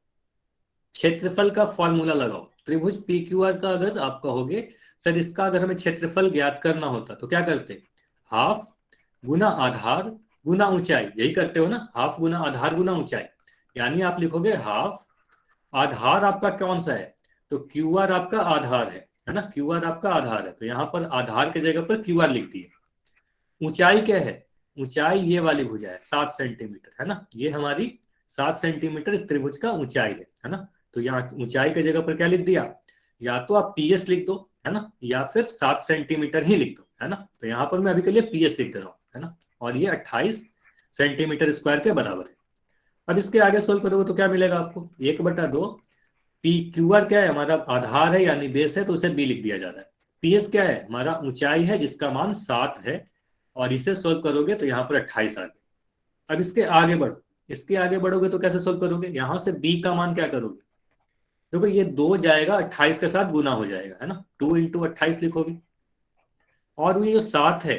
क्षेत्रफल का फॉर्मूला लगाओ। त्रिभुज पीक्यूआर का अगर आप कहोगे सर इसका अगर हमें क्षेत्रफल ज्ञात करना होता तो क्या करते, हाफ गुना आधार गुना ऊंचाई, यही करते हो ना, हाफ गुना आधार गुना ऊंचाई। यानी आप लिखोगे हाफ, आधार आपका कौन सा है, तो क्यूआर आपका आधार है ना? क्यूआर आपका आधार है, तो यहाँ पर आधार की जगह पर क्यूआर लिख दिए। ऊंचाई क्या है, ऊंचाई ये वाली भुजा है 7 सेंटीमीटर, है ना? ये हमारी 7 सेंटीमीटर इस त्रिभुज का ऊंचाई है ना? तो यहाँ ऊंचाई की जगह पर क्या लिख दिया, या तो आप पीएस लिख दो है ना, या फिर 7 सेंटीमीटर ही लिख दो, है ना। तो यहाँ पर मैं अभी के लिए PS लिख दे रहा हूँ, है ना, और ये 28 सेंटीमीटर स्क्वायर के बराबर है। अब इसके आगे सोल्व करोगे तो क्या मिलेगा आपको, 1/2 PQR क्या है, हमारा आधार है यानी बेस है, तो उसे B लिख दिया जा रहा है। PS क्या है, हमारा ऊंचाई है जिसका मान 7 है, और इसे सोल्व करोगे तो यहाँ पर 28 आ गया। अब इसके आगे बढ़ो, इसके आगे बढ़ोगे तो कैसे सोल्व करोगे, यहाँ से B का मान क्या करोगे, देखो ये 2 जाएगा 28 के साथ गुना हो जाएगा, है ना, 2 × 28 लिखोगे, और ये जो 7 है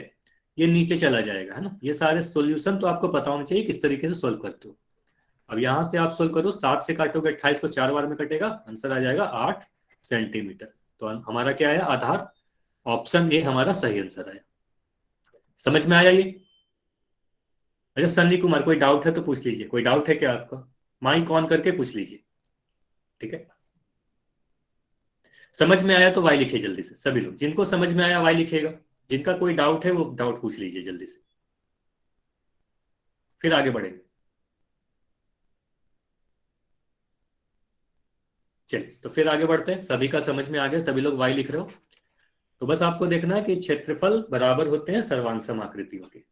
ये नीचे चला जाएगा, है ना। ये सारे सॉल्यूशन तो आपको पता होना चाहिए किस तरीके से सोल्व करते हो। अब यहां से आप सोल्व करो, 7 से काटोगे 28 को 4 बार में कटेगा, आंसर आ जाएगा 8 सेंटीमीटर। तो हमारा क्या है, आधार, ऑप्शन ए हमारा सही आंसर आया। समझ में आया ये। अच्छा सन्नी कुमार, कोई डाउट है तो पूछ लीजिए, कोई डाउट है क्या आपका, माइक ऑन करके पूछ लीजिए, ठीक है। समझ में आया तो वाई लिखिए जल्दी से, सभी लोग जिनको समझ में आया वाई लिखिएगा, जिनका कोई डाउट है वो डाउट पूछ लीजिए जल्दी से, फिर आगे बढ़ेंगे। चलिए तो फिर आगे बढ़ते हैं, सभी का समझ में आ गया, सभी लोग वाई लिख रहे हो, तो बस आपको देखना है कि क्षेत्रफल बराबर होते हैं सर्वांग आकृतियों के।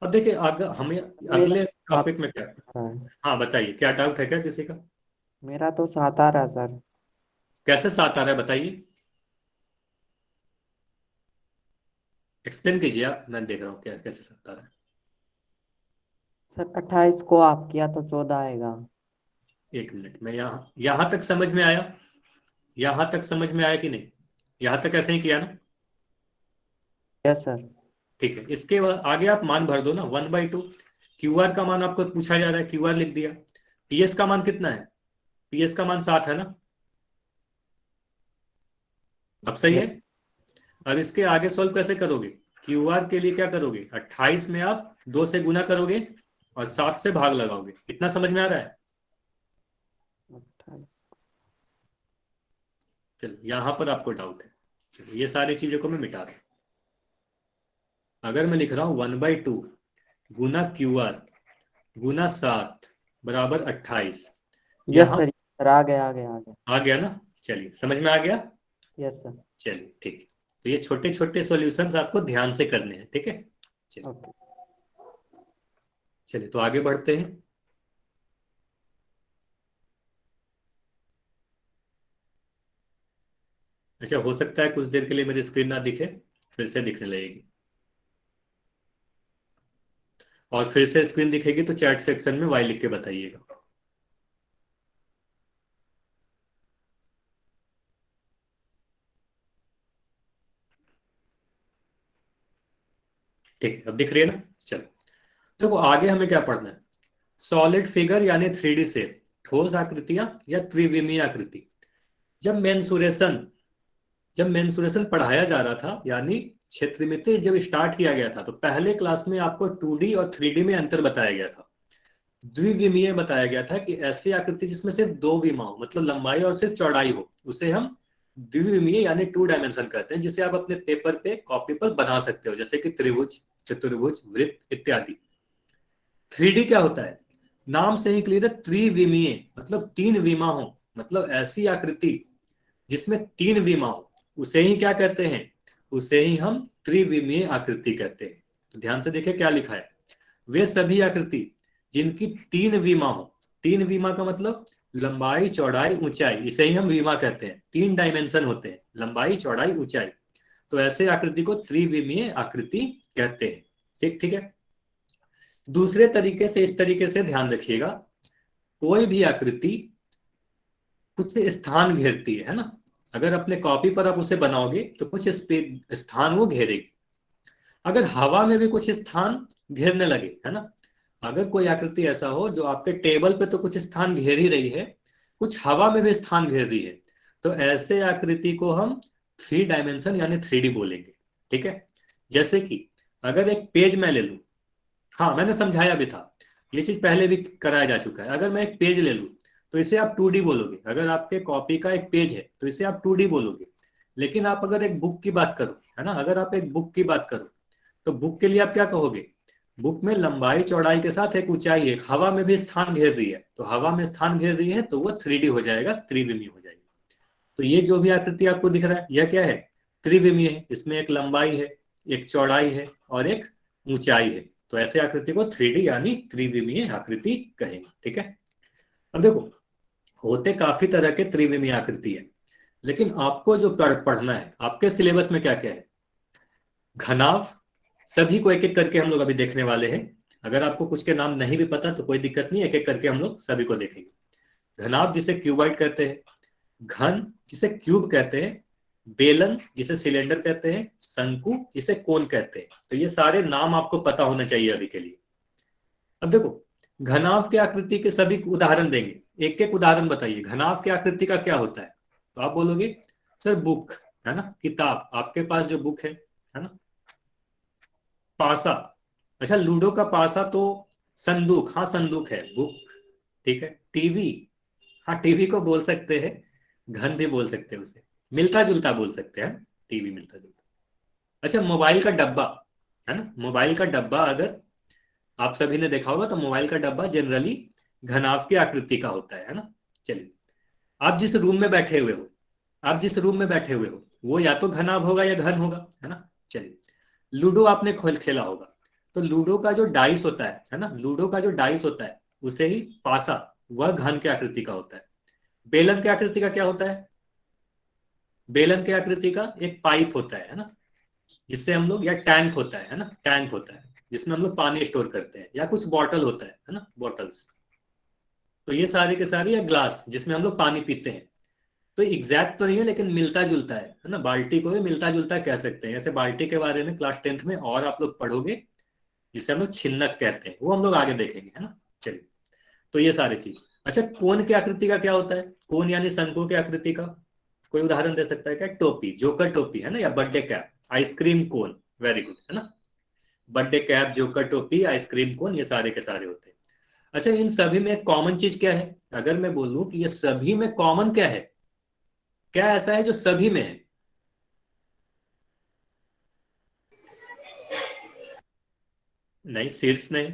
अब देखिए आगे हमें अगले टॉपिक में क्या, हाँ बताइए क्या डाउट है क्या किसी का।
मेरा तो 7 आ रहा सर।
कैसे 7 आ रहा है बताइए, एक्सप्लेन कीजिए आप, मैं देख रहा हूँ क्या कैसे 7 आ रहा है।
सर 28 को आप किया तो 14 आएगा।
एक मिनट में, यहां तक समझ में आया, यहां तक समझ में आया कि नहीं, यहां तक ऐसे ही किया ना।
Yes sir.
ठीक है, इसके आगे आप मान भर दो ना, 1/2। QR का मान आपको पूछा जा रहा है, QR लिख दिया। PS का मान कितना है, PS का मान 7 है ना, अब सही है। अब इसके आगे सोल्व कैसे करोगे, QR के लिए क्या करोगे, 28 में आप 2 से गुना करोगे और 7 से भाग लगाओगे, इतना समझ में आ रहा है।
28।
चलो यहां पर आपको डाउट है, चलो ये सारी चीजों को मैं मिटा रहा हूं। अगर मैं लिख रहा हूं 1/2 गुना QR गुना 7 बराबर 28,
यस
यहां
सर, आ गया आ गया आ गया।
आ गया ना, चलिए समझ में आ गया।
Yes sir.
चलिए ठीक है, तो ये छोटे छोटे सॉल्यूशंस आपको ध्यान से करने हैं, ठीक है। चलिए
ओके।
चलिए तो आगे बढ़ते हैं। अच्छा हो सकता है कुछ देर के लिए मेरी स्क्रीन ना दिखे, फिर से दिखने लगेगी, और फिर से स्क्रीन दिखेगी तो चैट सेक्शन में वाई लिख के बताइएगा। ठीक है अब दिख रही है ना। चलो देखो आगे हमें क्या पढ़ना है, सॉलिड फिगर यानी 3D से ठोस आकृतियां या त्रिविमीय आकृति। जब मेंसुरेशन जब मेंसुरेशन पढ़ाया जा रहा था, यानी क्षेत्रमिति जब स्टार्ट किया गया था, तो पहले क्लास में आपको 2D और 3D में अंतर बताया गया था। द्विविमीय बताया गया था कि ऐसी आकृति जिसमें सिर्फ 2 विमा हो, मतलब लंबाई और सिर्फ चौड़ाई हो, उसे हम द्विविमीय यानी 2 डायमेंशन कहते हैं, जिसे आप अपने पेपर पे कॉपी पर बना सकते हो, जैसे कि त्रिभुज, चतुर्भुज, वृत्त इत्यादि। 3D क्या होता है, नाम से ही क्लियर है, त्रिविमीय मतलब 3 विमा हो, मतलब ऐसी आकृति जिसमें 3 विमा हो, उसे ही क्या कहते हैं, उसे ही हम त्रिविमीय आकृति कहते हैं। तो ध्यान से देखिए क्या लिखा है, वे सभी आकृति जिनकी 3 विमा हो, 3 विमा का मतलब लंबाई चौड़ाई ऊंचाई, इसे ही हम विमा कहते हैं, 3 डायमेंशन होते हैं, लंबाई चौड़ाई ऊंचाई, तो ऐसे आकृति को त्रिविमीय आकृति कहते हैं। ठीक है। दूसरे तरीके से, इस तरीके से ध्यान रखिएगा, कोई भी आकृति कुछ स्थान घेरती है ना, अगर अपने कॉपी पर आप उसे बनाओगे तो कुछ स्थान वो घेरेगी। अगर हवा में भी कुछ स्थान घेरने लगे, है ना, अगर कोई आकृति ऐसा हो जो आपके टेबल पे तो कुछ स्थान घेर ही रही है, कुछ हवा में भी स्थान घेर रही है, तो ऐसे आकृति को हम 3 डायमेंशन यानी 3D बोलेंगे। ठीक है, जैसे कि अगर एक पेज मैं ले लूं, हाँ मैंने समझाया भी था, ये चीज पहले भी कराया जा चुका है। अगर मैं एक पेज ले लूं तो इसे आप 2D बोलोगे, अगर आपके कॉपी का एक पेज है तो इसे आप 2D बोलोगे। लेकिन आप अगर एक बुक की बात करो, है ना, अगर आप एक बुक की बात करो तो बुक के लिए आप क्या कहोगे, बुक में लंबाई चौड़ाई के साथ एक ऊंचाई है, हवा में भी स्थान घेर रही है, तो हवा में स्थान घेर रही है तो वो 3D हो जाएगा, त्रिविमीय हो जाएगा। तो ये जो भी आकृति आपको दिख रहा है यह क्या है, त्रिविमीय है। इसमें एक लंबाई है, एक चौड़ाई है और एक ऊंचाई है। तो ऐसे आकृति को 3D यानी त्रिविमीय आकृति कहेंगे। ठीक है, अब देखो होते काफी तरह के त्रिविमीय आकृति है, लेकिन आपको जो पढ़ना है आपके सिलेबस में क्या क्या है, घनाभ, सभी को एक एक करके हम लोग अभी देखने वाले हैं। अगर आपको कुछ के नाम नहीं भी पता तो कोई दिक्कत नहीं, एक एक करके हम लोग सभी को देखेंगे। घनाभ जिसे क्यूबॉइड कहते हैं, घन जिसे क्यूब कहते हैं, बेलन जिसे सिलेंडर कहते हैं, शंकु जिसे कोन कहते हैं। तो ये सारे नाम आपको पता होना चाहिए अभी के लिए। अब देखो घनाभ के आकृति के सभी उदाहरण देंगे, एक एक उदाहरण बताइए घनाभ के आकृति का क्या होता है। तो आप बोलोगे सर बुक है ना, किताब, आपके पास जो बुक है ना। पासा, अच्छा लूडो का पासा तो संदूक, हाँ संदूक है, बुक ठीक है। टीवी, हाँ टीवी को बोल सकते हैं, घन भी बोल सकते हैं, उसे मिलता जुलता बोल सकते हैं, टीवी मिलता जुलता। अच्छा मोबाइल का डब्बा है ना, मोबाइल का डब्बा अगर आप सभी ने देखा होगा तो मोबाइल का डब्बा जनरली घनाभ की आकृति का होता है ना। चलिए आप जिस रूम में बैठे हुए हो, आप जिस रूम में बैठे हुए हो वो या तो घनाभ होगा या घन होगा, है ना। चलिए लूडो आपने खेला होगा, तो लूडो का जो डाइस होता है ना, लूडो का जो डाइस होता है उसे ही पासा, वह घन की आकृति का होता है। बेलन की आकृति का क्या होता है, बेलन की आकृति का एक पाइप होता है ना, जिससे हम लोग, या टैंक होता है ना, टैंक होता है जिसमें हम लोग पानी स्टोर करते हैं, या कुछ बॉटल होता है ना, बॉटल्स। तो ये सारे के सारे, या ग्लास जिसमें हम लोग पानी पीते हैं। तो एग्जैक्ट तो नहीं है लेकिन मिलता जुलता है ना, बाल्टी को भी मिलता जुलता कह सकते हैं। ऐसे बाल्टी के बारे में क्लास 10th में और आप लोग पढ़ोगे, जिसे हम लोग छिन्नक कहते हैं, वो हम लोग आगे देखेंगे, है ना। चलिए तो ये सारी चीज। अच्छा कोन की आकृति का क्या होता है, कोन यानी शंकु की आकृति का कोई उदाहरण दे सकता है क्या, टोपी, जोकर टोपी है ना, या birthday cap, ice cream cone, very good है ना, बर्थडे कैप, जोकर टोपी, आइसक्रीम कोन, ये सारे के सारे होते हैं। अच्छा इन सभी में एक कॉमन चीज क्या है, अगर मैं बोलूं कि ये सभी में कॉमन क्या है, क्या ऐसा है जो सभी में है। नहीं शीर्ष नहीं,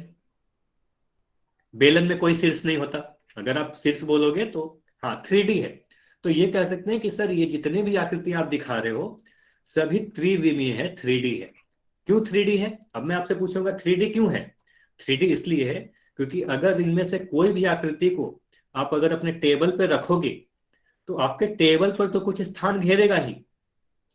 बेलन में कोई शीर्ष नहीं होता। अगर आप शीर्ष बोलोगे तो हाँ 3D है। तो ये कह सकते हैं कि सर ये जितने भी आकृतियां आप दिखा रहे हो सभी त्रिविमीय है, 3D है। क्यों 3D है, अब मैं आपसे पूछूंगा 3D क्यों है। 3D इसलिए है क्योंकि अगर इनमें से कोई भी आकृति को आप अगर अपने टेबल पे रखोगे तो आपके टेबल पर तो कुछ स्थान घेरेगा ही।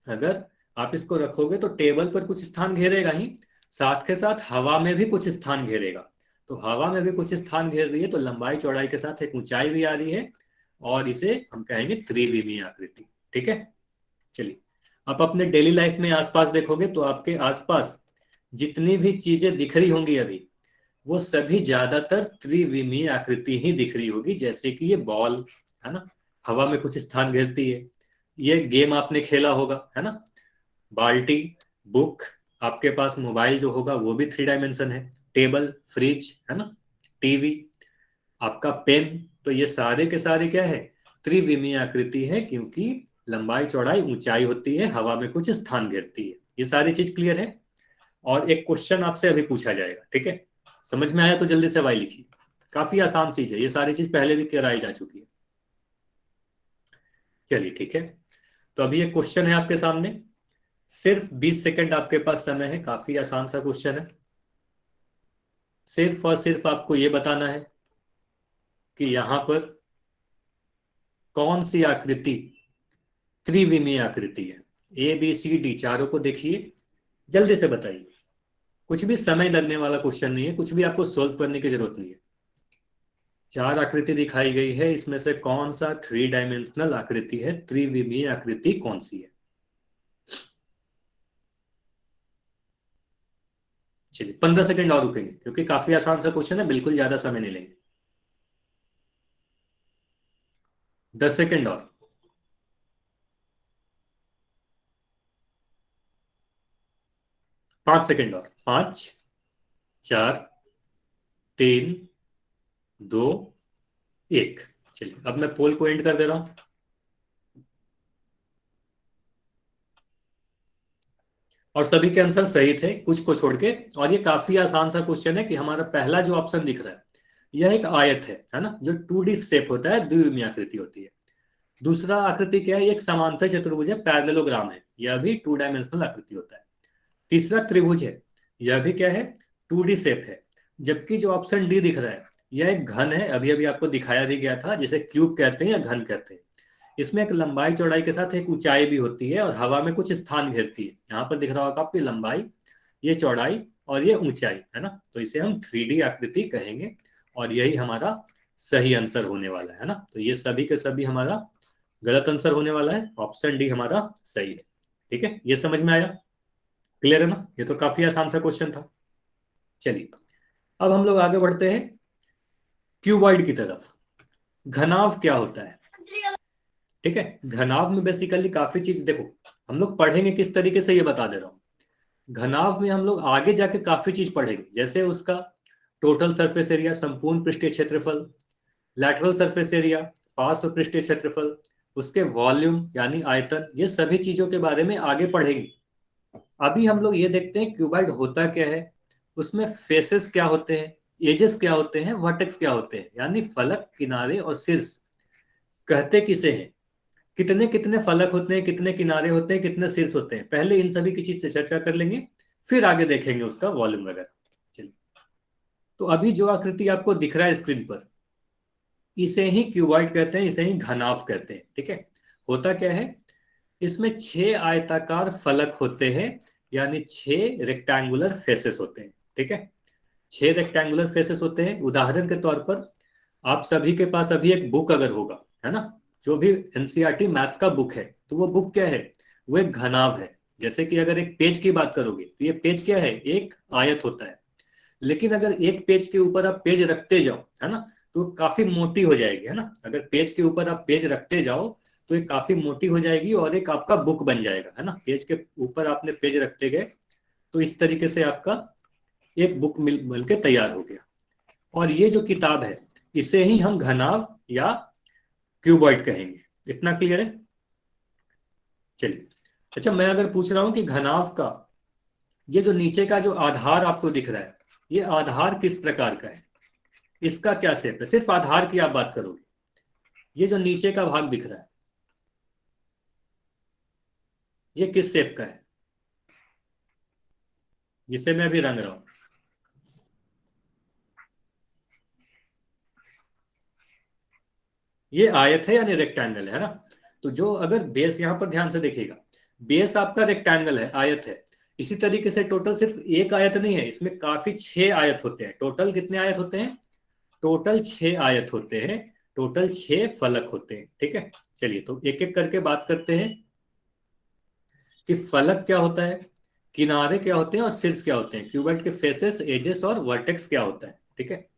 अगर आप इसको रखोगे तो टेबल पर कुछ स्थान घेरेगा ही, साथ के साथ हवा में भी कुछ स्थान घेरेगा। तो हवा में भी कुछ स्थान घेर रही है तो लंबाई चौड़ाई के साथ एक ऊंचाई भी आ रही है, और इसे हम कहेंगे त्रिविमीय आकृति। ठीक है, चलिए आप अपने डेली लाइफ में आसपास देखोगे तो आपके आसपास जितनी भी चीजें दिख रही होंगी अभी, वो सभी ज्यादातर त्रिविमीय आकृति ही दिख रही होगी। जैसे कि ये बॉल है ना, हवा में कुछ स्थान घेरती है। ये गेम आपने खेला होगा है ना, बाल्टी, बुक, आपके पास मोबाइल जो होगा वो भी 3 डायमेंशन है, टेबल, फ्रिज है ना, टीवी, आपका पेन। तो ये सारे के सारे क्या है, त्रिविमीय आकृति है, क्योंकि लंबाई चौड़ाई ऊंचाई होती है, हवा में कुछ स्थान घेरती है। ये सारी चीज क्लियर है। और एक क्वेश्चन आपसे अभी पूछा जाएगा, ठीक है, समझ में आया तो जल्दी से वाई लिखिए। काफी आसान चीज है, ये सारी चीज पहले भी कराई जा चुकी है। चलिए ठीक है, तो अभी एक क्वेश्चन है आपके सामने, सिर्फ 20 सेकंड आपके पास समय है, काफी आसान सा क्वेश्चन है। सिर्फ और सिर्फ आपको ये बताना है कि यहां पर कौन सी आकृति त्रिविमीय आकृति है। ABCD चारों को देखिए, जल्दी से बताइए। कुछ भी समय लगने वाला क्वेश्चन नहीं है, कुछ भी आपको सोल्व करने की जरूरत नहीं है। 4 आकृति दिखाई गई है, इसमें से कौन सा 3 डायमेंशनल आकृति है, त्रिविमीय आकृति कौन सी है। चलिए 15 सेकंड और रुकेंगे, क्योंकि काफी आसान सा क्वेश्चन है, बिल्कुल ज्यादा समय नहीं लेंगे। 10 सेकंड और। 5 सेकंड और। 5, 4, 3, 2, 1। चलिए अब मैं पोल को एंड कर दे रहा हूं। और सभी के आंसर सही थे, कुछ को छोड़ के। और ये काफी आसान सा क्वेश्चन है कि हमारा पहला जो ऑप्शन दिख रहा है यह एक आयत है ना, जो 2D शेप होता है, द्विविमीय आकृति होती है। दूसरा आकृति क्या है, एक समांतर चतुर्भुज है, पैरेललोग्राम है, यह भी 2 डायमेंशनल आकृति होता है। तीसरा त्रिभुज है, यह भी क्या है, 2D शेप है। जबकि जो ऑप्शन डी दिख रहा है यह एक घन है, अभी अभी आपको दिखाया भी गया था, जिसे क्यूब कहते हैं या घन कहते हैं। इसमें एक लंबाई चौड़ाई के साथ एक ऊंचाई भी होती है और हवा में कुछ स्थान घेरती है। यहाँ पर दिख रहा होगा आपकी लंबाई, ये चौड़ाई और ये ऊंचाई है ना, तो इसे हम 3D आकृति कहेंगे और यही हमारा सही आंसर होने वाला है ना। तो ये सभी के सभी हमारा गलत आंसर होने वाला है, ऑप्शन डी हमारा सही है। ठीक है, ये समझ में आया, क्लियर है ना, ये तो काफी आसान सा क्वेश्चन था। चलिए अब हम लोग आगे बढ़ते हैं क्यूबॉइड की तरफ। घनाभ क्या होता है? ठीक है, घनाभ में बेसिकली काफी चीज देखो हम लोग पढ़ेंगे किस तरीके से, ये बता दे रहा हूं। घनाभ में हम लोग आगे जाके काफी चीज पढ़ेंगे, जैसे उसका टोटल सरफेस एरिया, संपूर्ण पृष्ठीय क्षेत्रफल, लैटरल सरफेस एरिया, पार्श्व पृष्ठीय क्षेत्रफल, उसके वॉल्यूम यानी आयतन, ये सभी चीजों के बारे में आगे पढ़ेंगे। अभी हम लोग ये देखते हैं क्यूबॉइड होता क्या है, उसमें फेसेस क्या होते हैं, एजेस क्या होते हैं, वर्टेक्स क्या होते हैं, यानी फलक, किनारे और शीर्ष कहते किसे हैं, कितने कितने फलक होते हैं, कितने किनारे होते हैं, कितने शीर्ष होते हैं। पहले इन सभी की चीज से चर्चा कर लेंगे, फिर आगे देखेंगे उसका वॉल्यूम वगैरह। चलिए, तो अभी जो आकृति आपको दिख रहा है स्क्रीन पर, इसे ही क्यूबॉइड कहते हैं, इसे ही घनाभ कहते हैं। ठीक है, होता क्या है, इसमें 6 आयताकार फलक होते हैं, यानी 6 रेक्टेंगुलर फेसेस होते हैं। ठीक है, 6 रेक्टेंगुलर फेसेस होते हैं। उदाहरण के तौर पर आप सभी के पास अभी एक बुक अगर होगा, है ना, जो भी एनसीईआरटी मैथ्स का बुक है, तो वो बुक क्या है, वो एक घनाभ है। जैसे कि अगर एक पेज की बात करोगे तो ये पेज क्या है, एक आयत होता है। लेकिन अगर एक पेज के ऊपर आप पेज रखते जाओ, है ना, तो काफी मोटी हो जाएगी, है ना। अगर पेज के ऊपर आप पेज रखते जाओ तो ये काफी मोटी हो जाएगी और एक आपका बुक बन जाएगा, है ना। पेज के ऊपर आपने पेज रखते गए तो इस तरीके से आपका एक बुक मिल के तैयार हो गया। और ये जो किताब है इसे ही हम घनाभ या क्यूबॉइड कहेंगे। इतना क्लियर है? चलिए, अच्छा मैं अगर पूछ रहा हूं कि घनाभ का ये जो नीचे का जो आधार आपको दिख रहा है, ये आधार किस प्रकार का है, इसका क्या शेप है, सिर्फ आधार की आप बात करोगे। ये जो नीचे का भाग दिख रहा है ये किस शेप का है, जिसे मैं अभी रंग रहा हूं। ये आयत है यानी रेक्टेंगल है ना। तो जो अगर बेस, यहां पर ध्यान से देखिएगा, बेस आपका रेक्टेंगल है, आयत है। इसी तरीके से टोटल सिर्फ एक आयत नहीं है, इसमें काफी 6 आयत होते हैं। टोटल कितने आयत होते हैं, टोटल 6 आयत होते हैं, टोटल 6 फलक होते हैं। ठीक है, चलिए तो एक एक करके बात करते हैं कि फलक क्या होता है, किनारे क्या होते हैं और शीर्ष क्या होते हैं, क्यूबॉइड के फेसेस, एजेस और वर्टेक्स क्या होता है। ठीक है,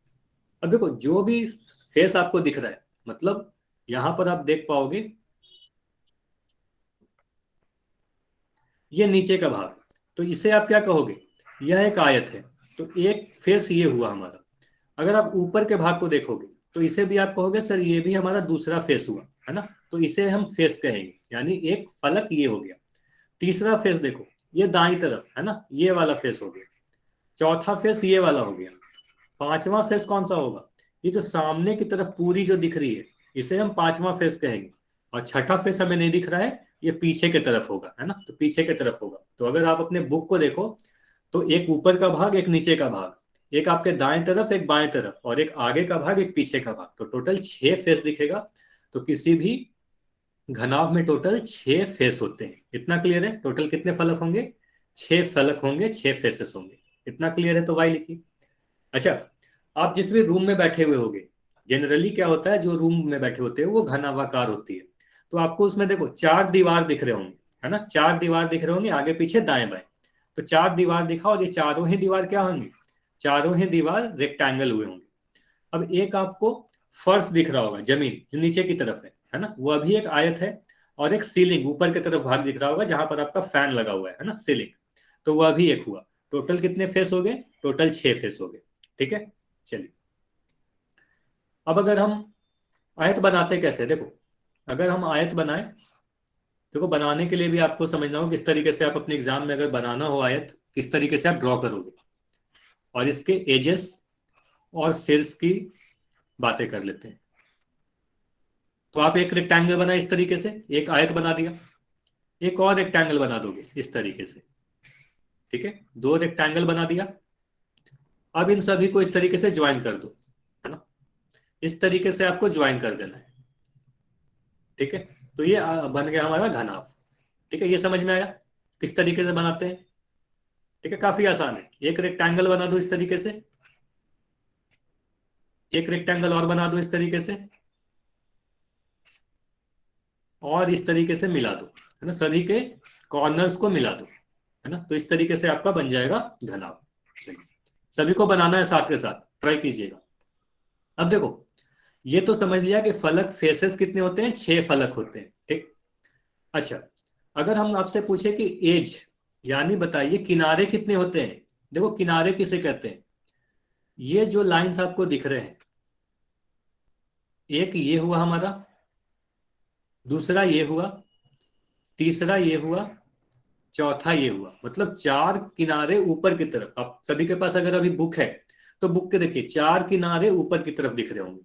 अब देखो जो भी फेस आपको दिख रहा है, मतलब यहां पर आप देख पाओगे ये नीचे का भाग, तो इसे आप क्या कहोगे, यह एक आयत है। तो एक फेस ये हुआ हमारा। अगर आप ऊपर के भाग को देखोगे तो इसे भी आप कहोगे सर ये भी हमारा दूसरा फेस हुआ, है ना, तो इसे हम फेस कहेंगे, यानी एक फलक ये हो गया। तीसरा फेस देखो, ये दाईं तरफ है ना, ये वाला फेस हो गया। चौथा फेस ये वाला हो गया। पांचवा फेस कौन सा होगा, ये जो सामने की तरफ पूरी जो दिख रही है, इसे हम पांचवा फेस कहेंगे। और छठा फेस हमें नहीं दिख रहा है, ये पीछे की तरफ होगा, है ना, तो पीछे की तरफ होगा। तो अगर आप अपने बुक को देखो तो एक ऊपर का भाग, एक नीचे का भाग, एक आपके दाएं तरफ, एक बाएं तरफ, और एक आगे का भाग, एक पीछे का भाग, तो टोटल 6 फेस दिखेगा। तो किसी भी घनाभ में टोटल 6 फेस होते हैं। इतना क्लियर है? टोटल कितने फलक होंगे, 6 फलक होंगे, 6 फेसेस होंगे। इतना क्लियर है तो वाई लिखिए। अच्छा, आप जिस भी रूम में बैठे हुए होंगे, जनरली क्या होता है, जो रूम में बैठे होते हैं वो घनाभाकार होती है। तो आपको उसमें देखो 4 दीवार दिख रहे होंगे, है ना, 4 दीवार दिख रहे होंगे, आगे पीछे दाएं बाएं। तो 4 दीवार दिखा और ये चारों ही दीवार क्या होंगी, चारों ही दीवार रेक्टेंगल हुए होंगे। अब एक आपको फर्श दिख रहा होगा, जमीन जो नीचे की तरफ है ना, वो अभी एक आयत है। और एक सीलिंग ऊपर की तरफ भाग दिख रहा होगा जहां पर आपका फैन लगा हुआ है ना, सीलिंग, तो वह भी एक हुआ। टोटल कितने फेस हो गए, टोटल 6 फेस हो गए। ठीक है, चलिए अब अगर हम आयत बनाते कैसे, देखो अगर हम आयत बनाए, देखो बनाने के लिए भी आपको समझना हो किस तरीके से आप अपने एग्जाम में अगर बनाना हो आयत, किस तरीके से आप ड्रॉ करोगे। और इसके एजेस और शीर्ष की बातें कर लेते हैं। तो आप एक रेक्टेंगल बना इस तरीके से, एक आयत बना दिया, एक और रेक्टेंगल बना दोगे इस तरीके से, ठीक है, दो रेक्टेंगल बना दिया। अब इन सभी को इस तरीके से ज्वाइन कर दो, है ना, इस तरीके से आपको ज्वाइन कर देना है, ठीक है। तो ये बन गया हमारा घनाभ, ठीक है। ये समझ में आया किस तरीके से बनाते हैं, ठीक है, काफी आसान है। एक रेक्टेंगल बना दो इस तरीके से, एक रेक्टेंगल और बना दो इस तरीके से, और इस तरीके से मिला दो, है ना, सभी के कॉर्नर्स को मिला दो, है ना। तो इस तरीके से आपका बन जाएगा घनाभ। सभी को बनाना है साथ के साथ, ट्राई कीजिएगा। अब देखो, ये तो समझ लिया कि फलक फेसेस कितने होते हैं, 6 फलक होते हैं, ठीक। अच्छा, अगर हम आपसे पूछे कि एज यानी बताइए किनारे कितने होते हैं, देखो किनारे किसे कहते हैं, ये जो लाइंस आपको दिख रहे हैं, एक ये हुआ हमारा, दूसरा ये हुआ, तीसरा ये हुआ, चौथा ये हुआ, मतलब 4 किनारे ऊपर की तरफ। आप सभी के पास अगर अभी बुक है तो बुक के देखिए 4 किनारे ऊपर की तरफ दिख रहे होंगे,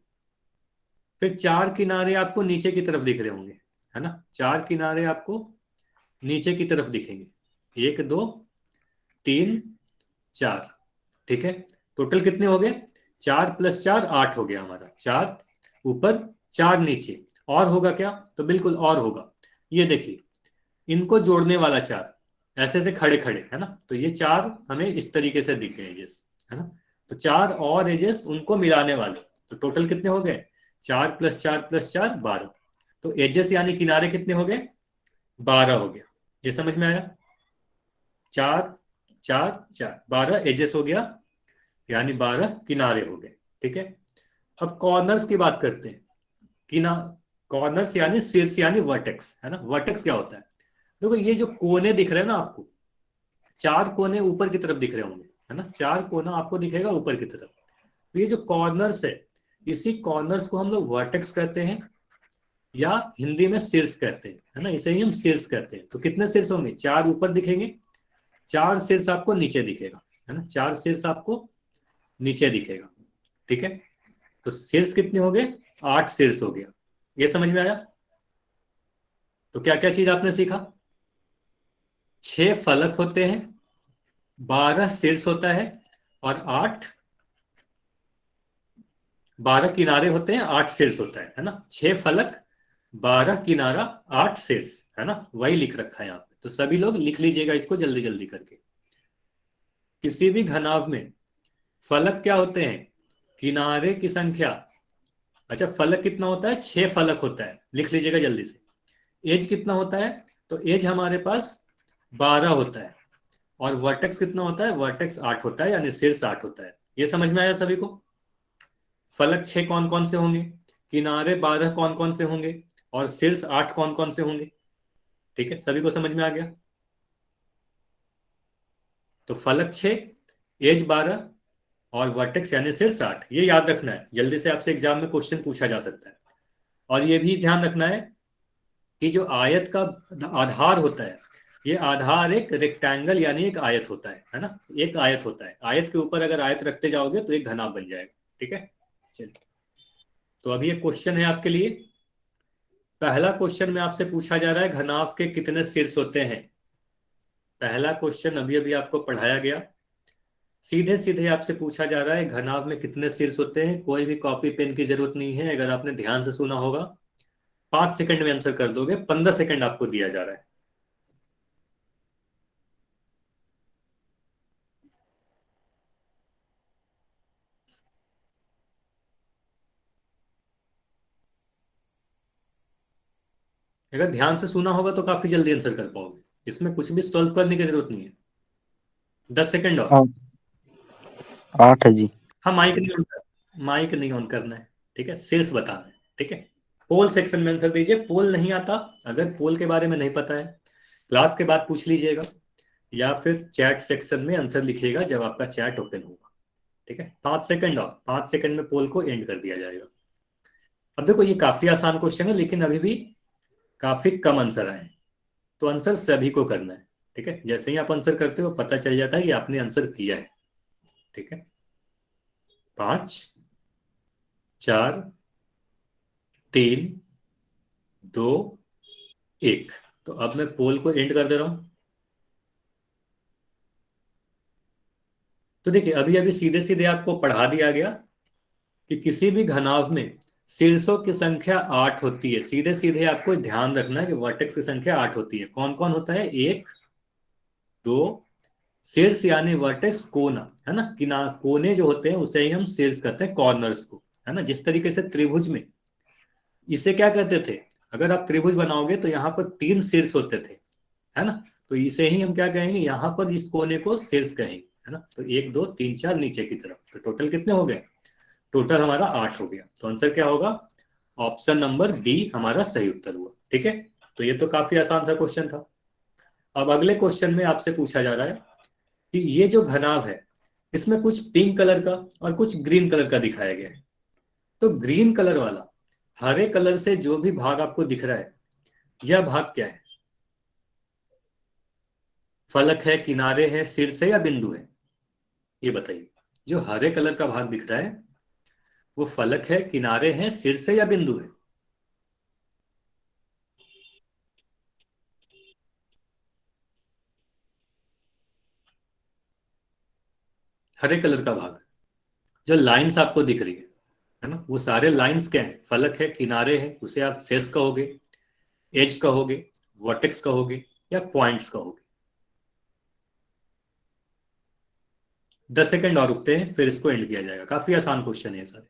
फिर 4 किनारे आपको नीचे की तरफ दिख रहे होंगे, है ना, 4 किनारे आपको नीचे की तरफ दिखेंगे, 1 2 3 4, ठीक है। टोटल कितने हो गए, 4 + 4 8 हो गया हमारा, 4 ऊपर 4 नीचे। और होगा क्या, तो बिल्कुल और होगा, ये देखिए इनको जोड़ने वाला 4, ऐसे ऐसे खड़े खड़े, है ना, तो ये 4 हमें इस तरीके से दिख गए एजेस, है ना। तो 4 और एजेस उनको मिलाने वाले, तो टोटल कितने हो गए, 4 + 4 + 4 12। तो एजेस यानी किनारे कितने हो गए, 12 हो गया। ये समझ में आया, 4 4 4 12 एजेस हो गया, यानी 12 किनारे हो गए, ठीक है। अब कॉर्नर्स की बात करते हैं। किना कॉर्नर्स यानी शीर्ष यानी वर्टेक्स, है ना। वर्टेक्स क्या होता है, देखो ये जो कोने दिख रहे हैं ना आपको, 4 कोने ऊपर की तरफ दिख रहे होंगे, है ना, 4 कोना आपको दिखेगा ऊपर की तरफ। तो ये जो कॉर्नर्स है, इसी कॉर्नर्स को हम लोग वर्टेक्स कहते हैं, या हिंदी में शीर्ष कहते हैं, है ना, इसे ही हम शीर्ष कहते हैं। तो कितने शीर्ष होंगे, 4 ऊपर दिखेंगे, 4 शीर्ष आपको नीचे दिखेगा, है ना, 4 शीर्ष आपको नीचे दिखेगा, ठीक है। तो शीर्ष कितने हो गए, 8 शीर्ष हो गया। ये समझ में आया। तो क्या क्या चीज आपने सीखा, 6 फलक होते हैं, 12 शीर्ष होता है, और 12 किनारे होते हैं, 8 शीर्ष होता है ना। 6 फलक, 12 किनारा, 8 शीर्ष, है ना, वही लिख रखा है यहाँ पे। तो सभी लोग लिख लीजिएगा इसको जल्दी जल्दी करके। किसी भी घनाभ में फलक क्या होते हैं, किनारे की संख्या। अच्छा, फलक कितना होता है, 6 फलक होता है, लिख लीजिएगा जल्दी से। एज कितना होता है, तो एज हमारे पास 12 होता है, और वर्टेक्स कितना होता है, वर्टेक्स 8 होता है, यानी शीर्ष 8 होता है। ये समझ में आया सभी को। फलक 6 कौन कौन से होंगे, किनारे 12 कौन कौन से होंगे, और शीर्ष 8 कौन कौन से होंगे, ठीक है, सभी को समझ में आ गया। तो फलक 6, एज 12, और वर्टेक्स यानी शीर्ष 8, ये याद रखना है, जल्दी से आपसे एग्जाम में क्वेश्चन पूछा जा सकता है। और ये भी ध्यान रखना है कि जो आयत का आधार होता है, ये आधार एक रेक्टेंगल यानी एक आयत होता है ना, एक आयत होता है। आयत के ऊपर अगर आयत रखते जाओगे तो एक घनाभ बन जाएगा, ठीक है। चलिए, तो अभी एक क्वेश्चन है आपके लिए। पहला क्वेश्चन में आपसे पूछा जा रहा है घनाभ के कितने शीर्ष होते हैं। पहला क्वेश्चन अभी अभी आपको पढ़ाया गया, सीधे सीधे आपसे पूछा जा रहा है घनाभ में कितने शीर्ष होते हैं। कोई भी कॉपी पेन की जरूरत नहीं है, अगर आपने ध्यान से सुना होगा 5 सेकंड में आंसर कर दोगे। 15 सेकंड आपको दिया जा रहा है। अगर ध्यान से सुना होगा तो काफी जल्दी आंसर कर पाओगे, इसमें कुछ भी सॉल्व करने की जरूरत नहीं है। 10 सेकंड और।
8 है जी।
हाँ, माइक नहीं ऑन करना है, ठीक है, शीर्ष बताना है, ठीक है। पोल सेक्शन में आंसर दीजिए। पोल नहीं आता, अगर पोल के बारे में नहीं पता है क्लास के बाद पूछ लीजिएगा, या फिर चैट सेक्शन में आंसर लिखिएगा जब आपका चैट ओपन होगा, ठीक है। 5 सेकंड और, 5 सेकंड में पोल को एंड कर दिया जाएगा। अब देखो ये काफी आसान क्वेश्चन है, लेकिन अभी भी काफी कम आंसर आए हैं, तो आंसर सभी को करना है, ठीक है। जैसे ही आप आंसर करते हो पता चल जाता है कि आपने आंसर किया है, ठीक है। 5 4 3 2 1। तो अब मैं पोल को एंड कर दे रहा हूं। तो देखिए अभी अभी सीधे सीधे आपको पढ़ा दिया गया कि किसी भी घनाभ में शीर्षों की संख्या 8 होती है। सीधे सीधे आपको ध्यान रखना है कि वर्टेक्स की संख्या 8 होती है। कौन कौन होता है? 1 2 शीर्ष यानी वर्टेक्स, कोना है ना, कोने जो होते हैं उसे ही हम शीर्ष कहते हैं, कॉर्नर्स को, है ना। जिस तरीके से त्रिभुज में इसे क्या कहते थे, अगर आप त्रिभुज बनाओगे तो यहाँ पर 3 शीर्ष होते थे, है ना। तो इसे ही हम क्या कहेंगे, यहाँ पर इस कोने को शीर्ष कहेंगे, है ना। तो 1 2 3 4 नीचे की तरफ, तो टोटल कितने हो गए? टोटल हमारा 8 हो गया। तो आंसर क्या होगा? ऑप्शन नंबर बी हमारा सही उत्तर हुआ। ठीक है, तो ये तो काफी आसान सा क्वेश्चन था। अब अगले क्वेश्चन में आपसे पूछा जा रहा है कि ये जो घनाभ है इसमें कुछ पिंक कलर का और कुछ ग्रीन कलर का दिखाया गया है। तो ग्रीन कलर वाला, हरे कलर से जो भी भाग आपको दिख रहा है, यह भाग क्या है? फलक है, किनारे है, शीर्ष है या बिंदु है? ये बताइए। जो हरे कलर का भाग दिख रहा है वो फलक है, किनारे हैं, शीर्ष है या बिंदु है? हरे कलर का भाग, जो लाइंस आपको दिख रही है ना, वो सारे लाइंस क्या है? फलक है, किनारे है, उसे आप फेस कहोगे, एज कहोगे, वर्टेक्स कहोगे या पॉइंट्स कहोगे? 10 सेकंड और रुकते हैं, फिर इसको एंड किया जाएगा। काफी आसान क्वेश्चन है सर।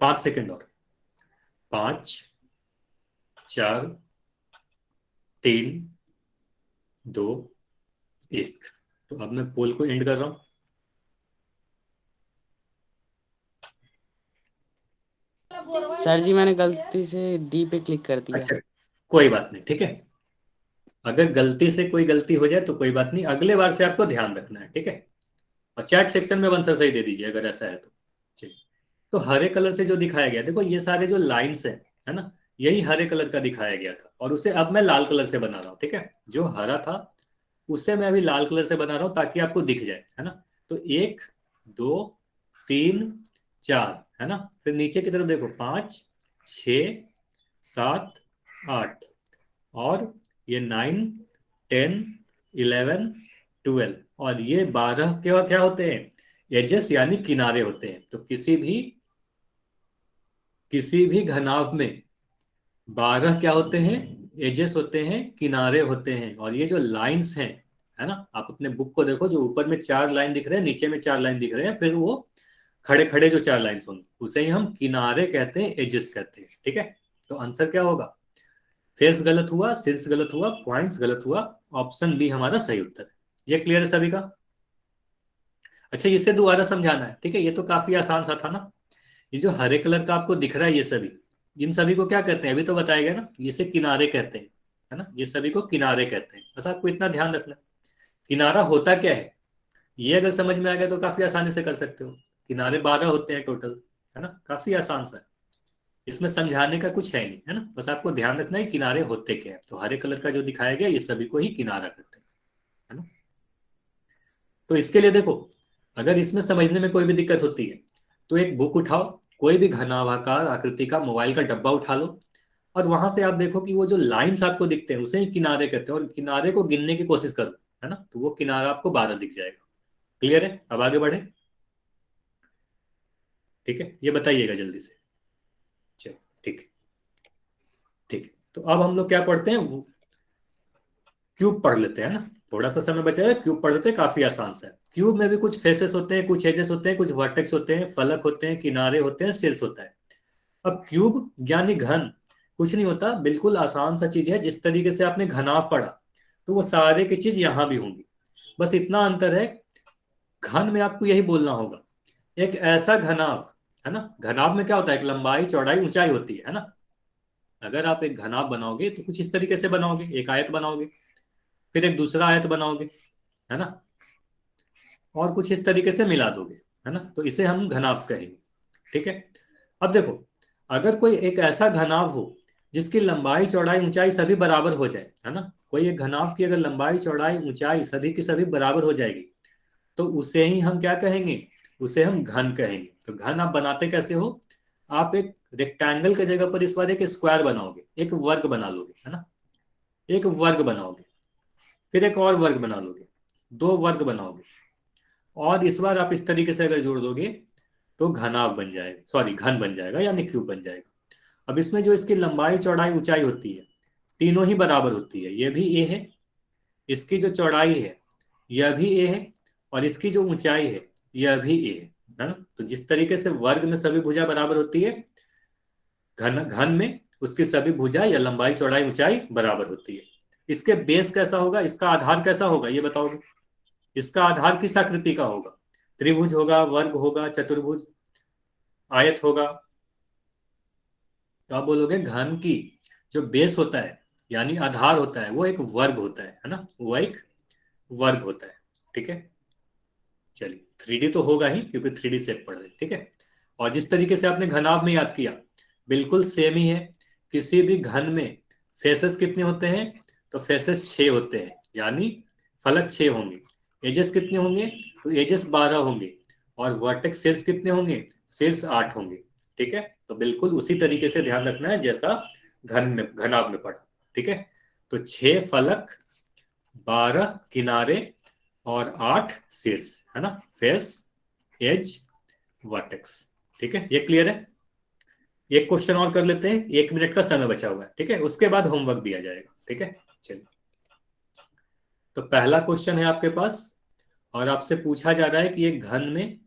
5 सेकंड और। 5 4 3 2 1। तो अब मैं पोल को एंड कर रहा हूं।
सर जी मैंने गलती से डी पे क्लिक कर दिया।
अच्छा, कोई बात नहीं, ठीक है। अगर गलती से कोई गलती हो जाए तो कोई बात नहीं, अगले बार से आपको ध्यान रखना है, ठीक है। और चैट सेक्शन में आंसर सही दे दीजिए अगर ऐसा है तो। चलिए, तो हरे कलर से जो दिखाया गया, देखो ये सारे जो लाइंस है ना, यही हरे कलर का दिखाया गया था, और उसे अब मैं लाल कलर से बना रहा हूँ, ठीक है। जो हरा था उसे मैं अभी लाल कलर से बना रहा हूँ ताकि आपको दिख जाए, है ना। तो 1 2 3 4, है ना। फिर नीचे की तरफ देखो, 5 6 7 8, और ये 9 10 11 12, और ये 12 क्या क्या होते हैं? एजेस यानी किनारे होते हैं। तो किसी भी घनाभ में 12 क्या होते हैं? एजेस होते हैं, किनारे होते हैं। और ये जो लाइंस हैं, है ना, आप अपने बुक को देखो, जो ऊपर में 4 लाइन दिख रहे हैं, नीचे में 4 लाइन दिख रहे हैं, फिर वो खड़े खड़े जो 4 लाइंस होंगे उसे ही हम किनारे कहते हैं, एजेस कहते हैं, ठीक है। तो आंसर क्या होगा? फेस गलत हुआ, शीर्ष गलत हुआ, पॉइंट्स गलत हुआ। ऑप्शन बी हमारा सही उत्तर है। ये क्लियर है सभी का? अच्छा, इसे दोबारा समझाना है, ठीक है। ये तो काफी आसान सा था ना। ये जो हरे कलर का आपको दिख रहा है, ये सभी, इन सभी को क्या कहते हैं? अभी तो बताया गया ना, इसे किनारे कहते हैं, है ना। ये सभी को किनारे कहते हैं। बस आपको इतना ध्यान रखना, किनारा होता क्या है ये अगर समझ में आ गया तो काफी आसानी से कर सकते हो। किनारे 12 होते हैं टोटल, है ना। काफी आसान सा है, इसमें समझाने का कुछ है नहीं, है ना। बस आपको ध्यान रखना है किनारे होते क्या है। तो हरे कलर का जो दिखाया गया, ये सभी को ही किनारा कहते हैं, है ना। तो इसके लिए देखो, अगर इसमें समझने में कोई भी दिक्कत होती है तो एक बुक उठाओ, कोई भी घनाभाकार आकृति का मोबाइल का डब्बा उठा लो, और वहां से आप देखो कि वो जो लाइंस आपको दिखते हैं उसे ही किनारे कहते हैं, और किनारे को गिनने की कोशिश करो, है ना। तो वो किनारा आपको 12 दिख जाएगा। क्लियर है? अब आगे बढ़े, ठीक है। ये बताइएगा जल्दी से। चलो, ठीक है, ठीक है। तो अब हम लोग क्या पढ़ते हैं, क्यूब पढ़ लेते हैं ना। थोड़ा सा समय बचा है, क्यूब पढ़ लेते हैं, काफी आसान सा है। क्यूब में भी कुछ फेसेस होते हैं, कुछ एजेस होते हैं, कुछ वर्टेक्स होते हैं, फलक होते हैं, किनारे होते हैं, शीर्ष होता है। अब क्यूब यानी घन कुछ नहीं होता, बिल्कुल आसान सा चीज है। जिस तरीके से आपने घनाभ पढ़ा तो वो सारे की चीज यहां भी होंगी। बस इतना अंतर है, घन में आपको यही बोलना होगा, एक ऐसा घनाभ, है ना। घनाभ में क्या होता है? एक लंबाई चौड़ाई ऊंचाई होती है ना। अगर आप एक घनाभ बनाओगे तो कुछ इस तरीके से बनाओगे, एक आयत बनाओगे, फिर एक दूसरा आयत बनाओगे, है ना, और कुछ इस तरीके से मिला दोगे, है ना। तो इसे हम घनाभ कहेंगे, ठीक है। अब देखो, अगर कोई एक ऐसा घनाभ हो जिसकी लंबाई चौड़ाई ऊंचाई सभी बराबर हो जाए, है ना, कोई एक घनाभ की अगर लंबाई चौड़ाई ऊंचाई सभी की सभी बराबर हो जाएगी, तो उसे ही हम क्या कहेंगे? उसे हम घन कहेंगे। तो घन आप बनाते कैसे हो, आप एक रेक्टेंगल की जगह पर इस बार एक स्क्वायर बनाओगे, एक वर्ग बना लोगे, है ना, एक वर्ग बनाओगे, फिर एक और वर्ग बना लोगे, दो वर्ग बनाओगे, और इस बार आप इस तरीके से अगर जोड़ दोगे तो घनाभ बन जाएगा, सॉरी घन बन जाएगा, यानी क्यूब बन जाएगा। अब इसमें जो इसकी लंबाई चौड़ाई ऊंचाई होती है तीनों ही बराबर होती है। यह भी ए है, इसकी जो चौड़ाई है यह भी ए है, और इसकी जो ऊंचाई है यह भी ए है ना। तो जिस तरीके से वर्ग में सभी भुजा बराबर होती है, घन घन में उसकी सभी भुजा या लंबाई चौड़ाई ऊंचाई बराबर होती है। इसके बेस कैसा होगा, इसका आधार कैसा होगा ये बताओगे। इसका आधार किस आकृति का होगा, त्रिभुज होगा, वर्ग होगा, चतुर्भुज, आयत होगा। तो आप बोलोगे घन की जो बेस होता है यानी आधार होता है वो एक वर्ग होता है ना, वो एक वर्ग होता है। ठीक है, चलिए 3D तो होगा ही क्योंकि 3D सेप पढ़ रहे हैं, ठीक है। और जिस तरीके से आपने घनाभ में याद किया बिल्कुल सेम ही है। किसी भी घन में फेसेस कितने होते हैं, तो फेसेस 6 होते हैं, यानी फलक 6 होंगे। एजेस कितने होंगे, तो एजेस 12 होंगे, और वर्टेक्स शीर्ष कितने होंगे, शीर्ष 8 होंगे। ठीक है, तो बिल्कुल उसी तरीके से ध्यान रखना है जैसा घनाभ में पढ़ा। ठीक है, तो 6 फलक, 12 किनारे और 8 शीर्ष, है ना, फेस, एज, वर्टेक्स। ठीक है, ये क्लियर है। एक क्वेश्चन और कर लेते हैं, 1 मिनट का समय बचा हुआ है, ठीक है, उसके बाद होमवर्क दिया जाएगा। ठीक है, चलिए। तो पहला क्वेश्चन है आपके पास, और आपसे पूछा जा रहा है कि एक घन में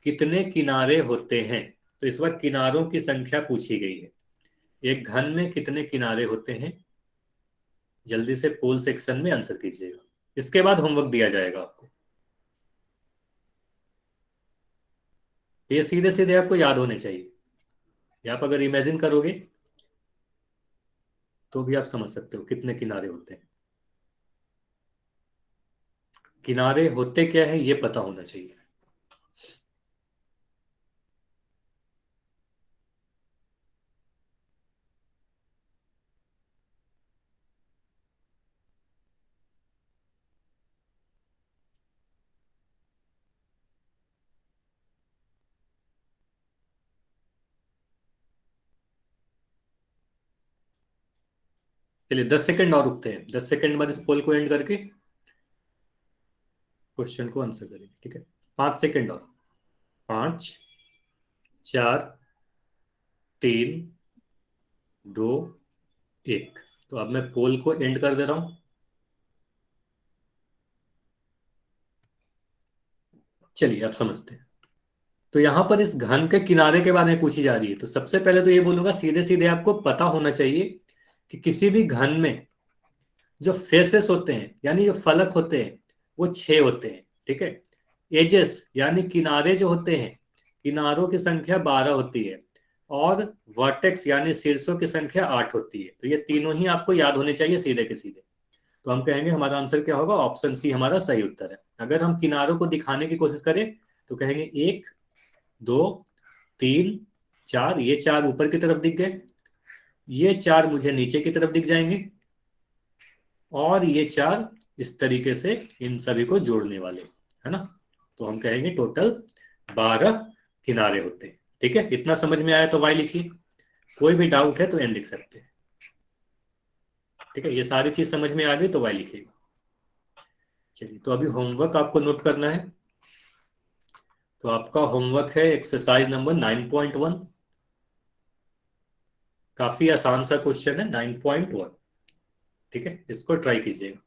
कितने किनारे होते हैं। तो इस बार किनारों की संख्या पूछी गई है। एक घन में कितने किनारे होते हैं, जल्दी से पोल सेक्शन में आंसर कीजिएगा, इसके बाद होमवर्क दिया जाएगा आपको। ये सीधे सीधे आपको याद होने चाहिए, आप अगर इमेजिन करोगे तो भी आप समझ सकते हो कितने किनारे होते हैं। किनारे होते क्या है ये पता होना चाहिए। चलिए 10 सेकंड और रुकते हैं, 10 सेकंड बाद इस पोल को एंड करके क्वेश्चन को आंसर करेंगे। ठीक है, 5 सेकंड और, 5, 4, 3, 2, 1। तो अब मैं पोल को एंड कर दे रहा हूं। चलिए अब समझते हैं। तो यहां पर इस घन के किनारे के बारे में पूछी जा रही है। तो सबसे पहले तो ये बोलूंगा सीधे सीधे आपको पता होना चाहिए कि किसी भी घन में जो फेसेस होते हैं यानी जो फलक होते हैं वो 6 होते हैं। ठीक है, एजेस यानी किनारे जो होते हैं, किनारों की संख्या 12 होती है, और वर्टेक्स यानी शीर्षों की संख्या 8 होती है। तो ये तीनों ही आपको याद होने चाहिए सीधे के सीधे। तो हम कहेंगे हमारा आंसर क्या होगा, ऑप्शन सी हमारा सही उत्तर है। अगर हम किनारों को दिखाने की कोशिश करें तो कहेंगे 1, 2, 3, 4, ये 4 ऊपर की तरफ दिख गए, ये 4 मुझे नीचे की तरफ दिख जाएंगे, और ये 4 इस तरीके से इन सभी को जोड़ने वाले, है ना। तो हम कहेंगे टोटल 12 किनारे होते हैं। ठीक है, इतना समझ में आया तो वाई लिखिए, कोई भी डाउट है तो एन लिख सकते हैं। ठीक है, ये सारी चीज समझ में आ गई तो वाई लिखिएगा। चलिए, तो अभी होमवर्क आपको नोट करना है। तो आपका होमवर्क है एक्सरसाइज नंबर 9.1। काफी आसान सा क्वेश्चन है 9.1। ठीक है, इसको ट्राई कीजिएगा।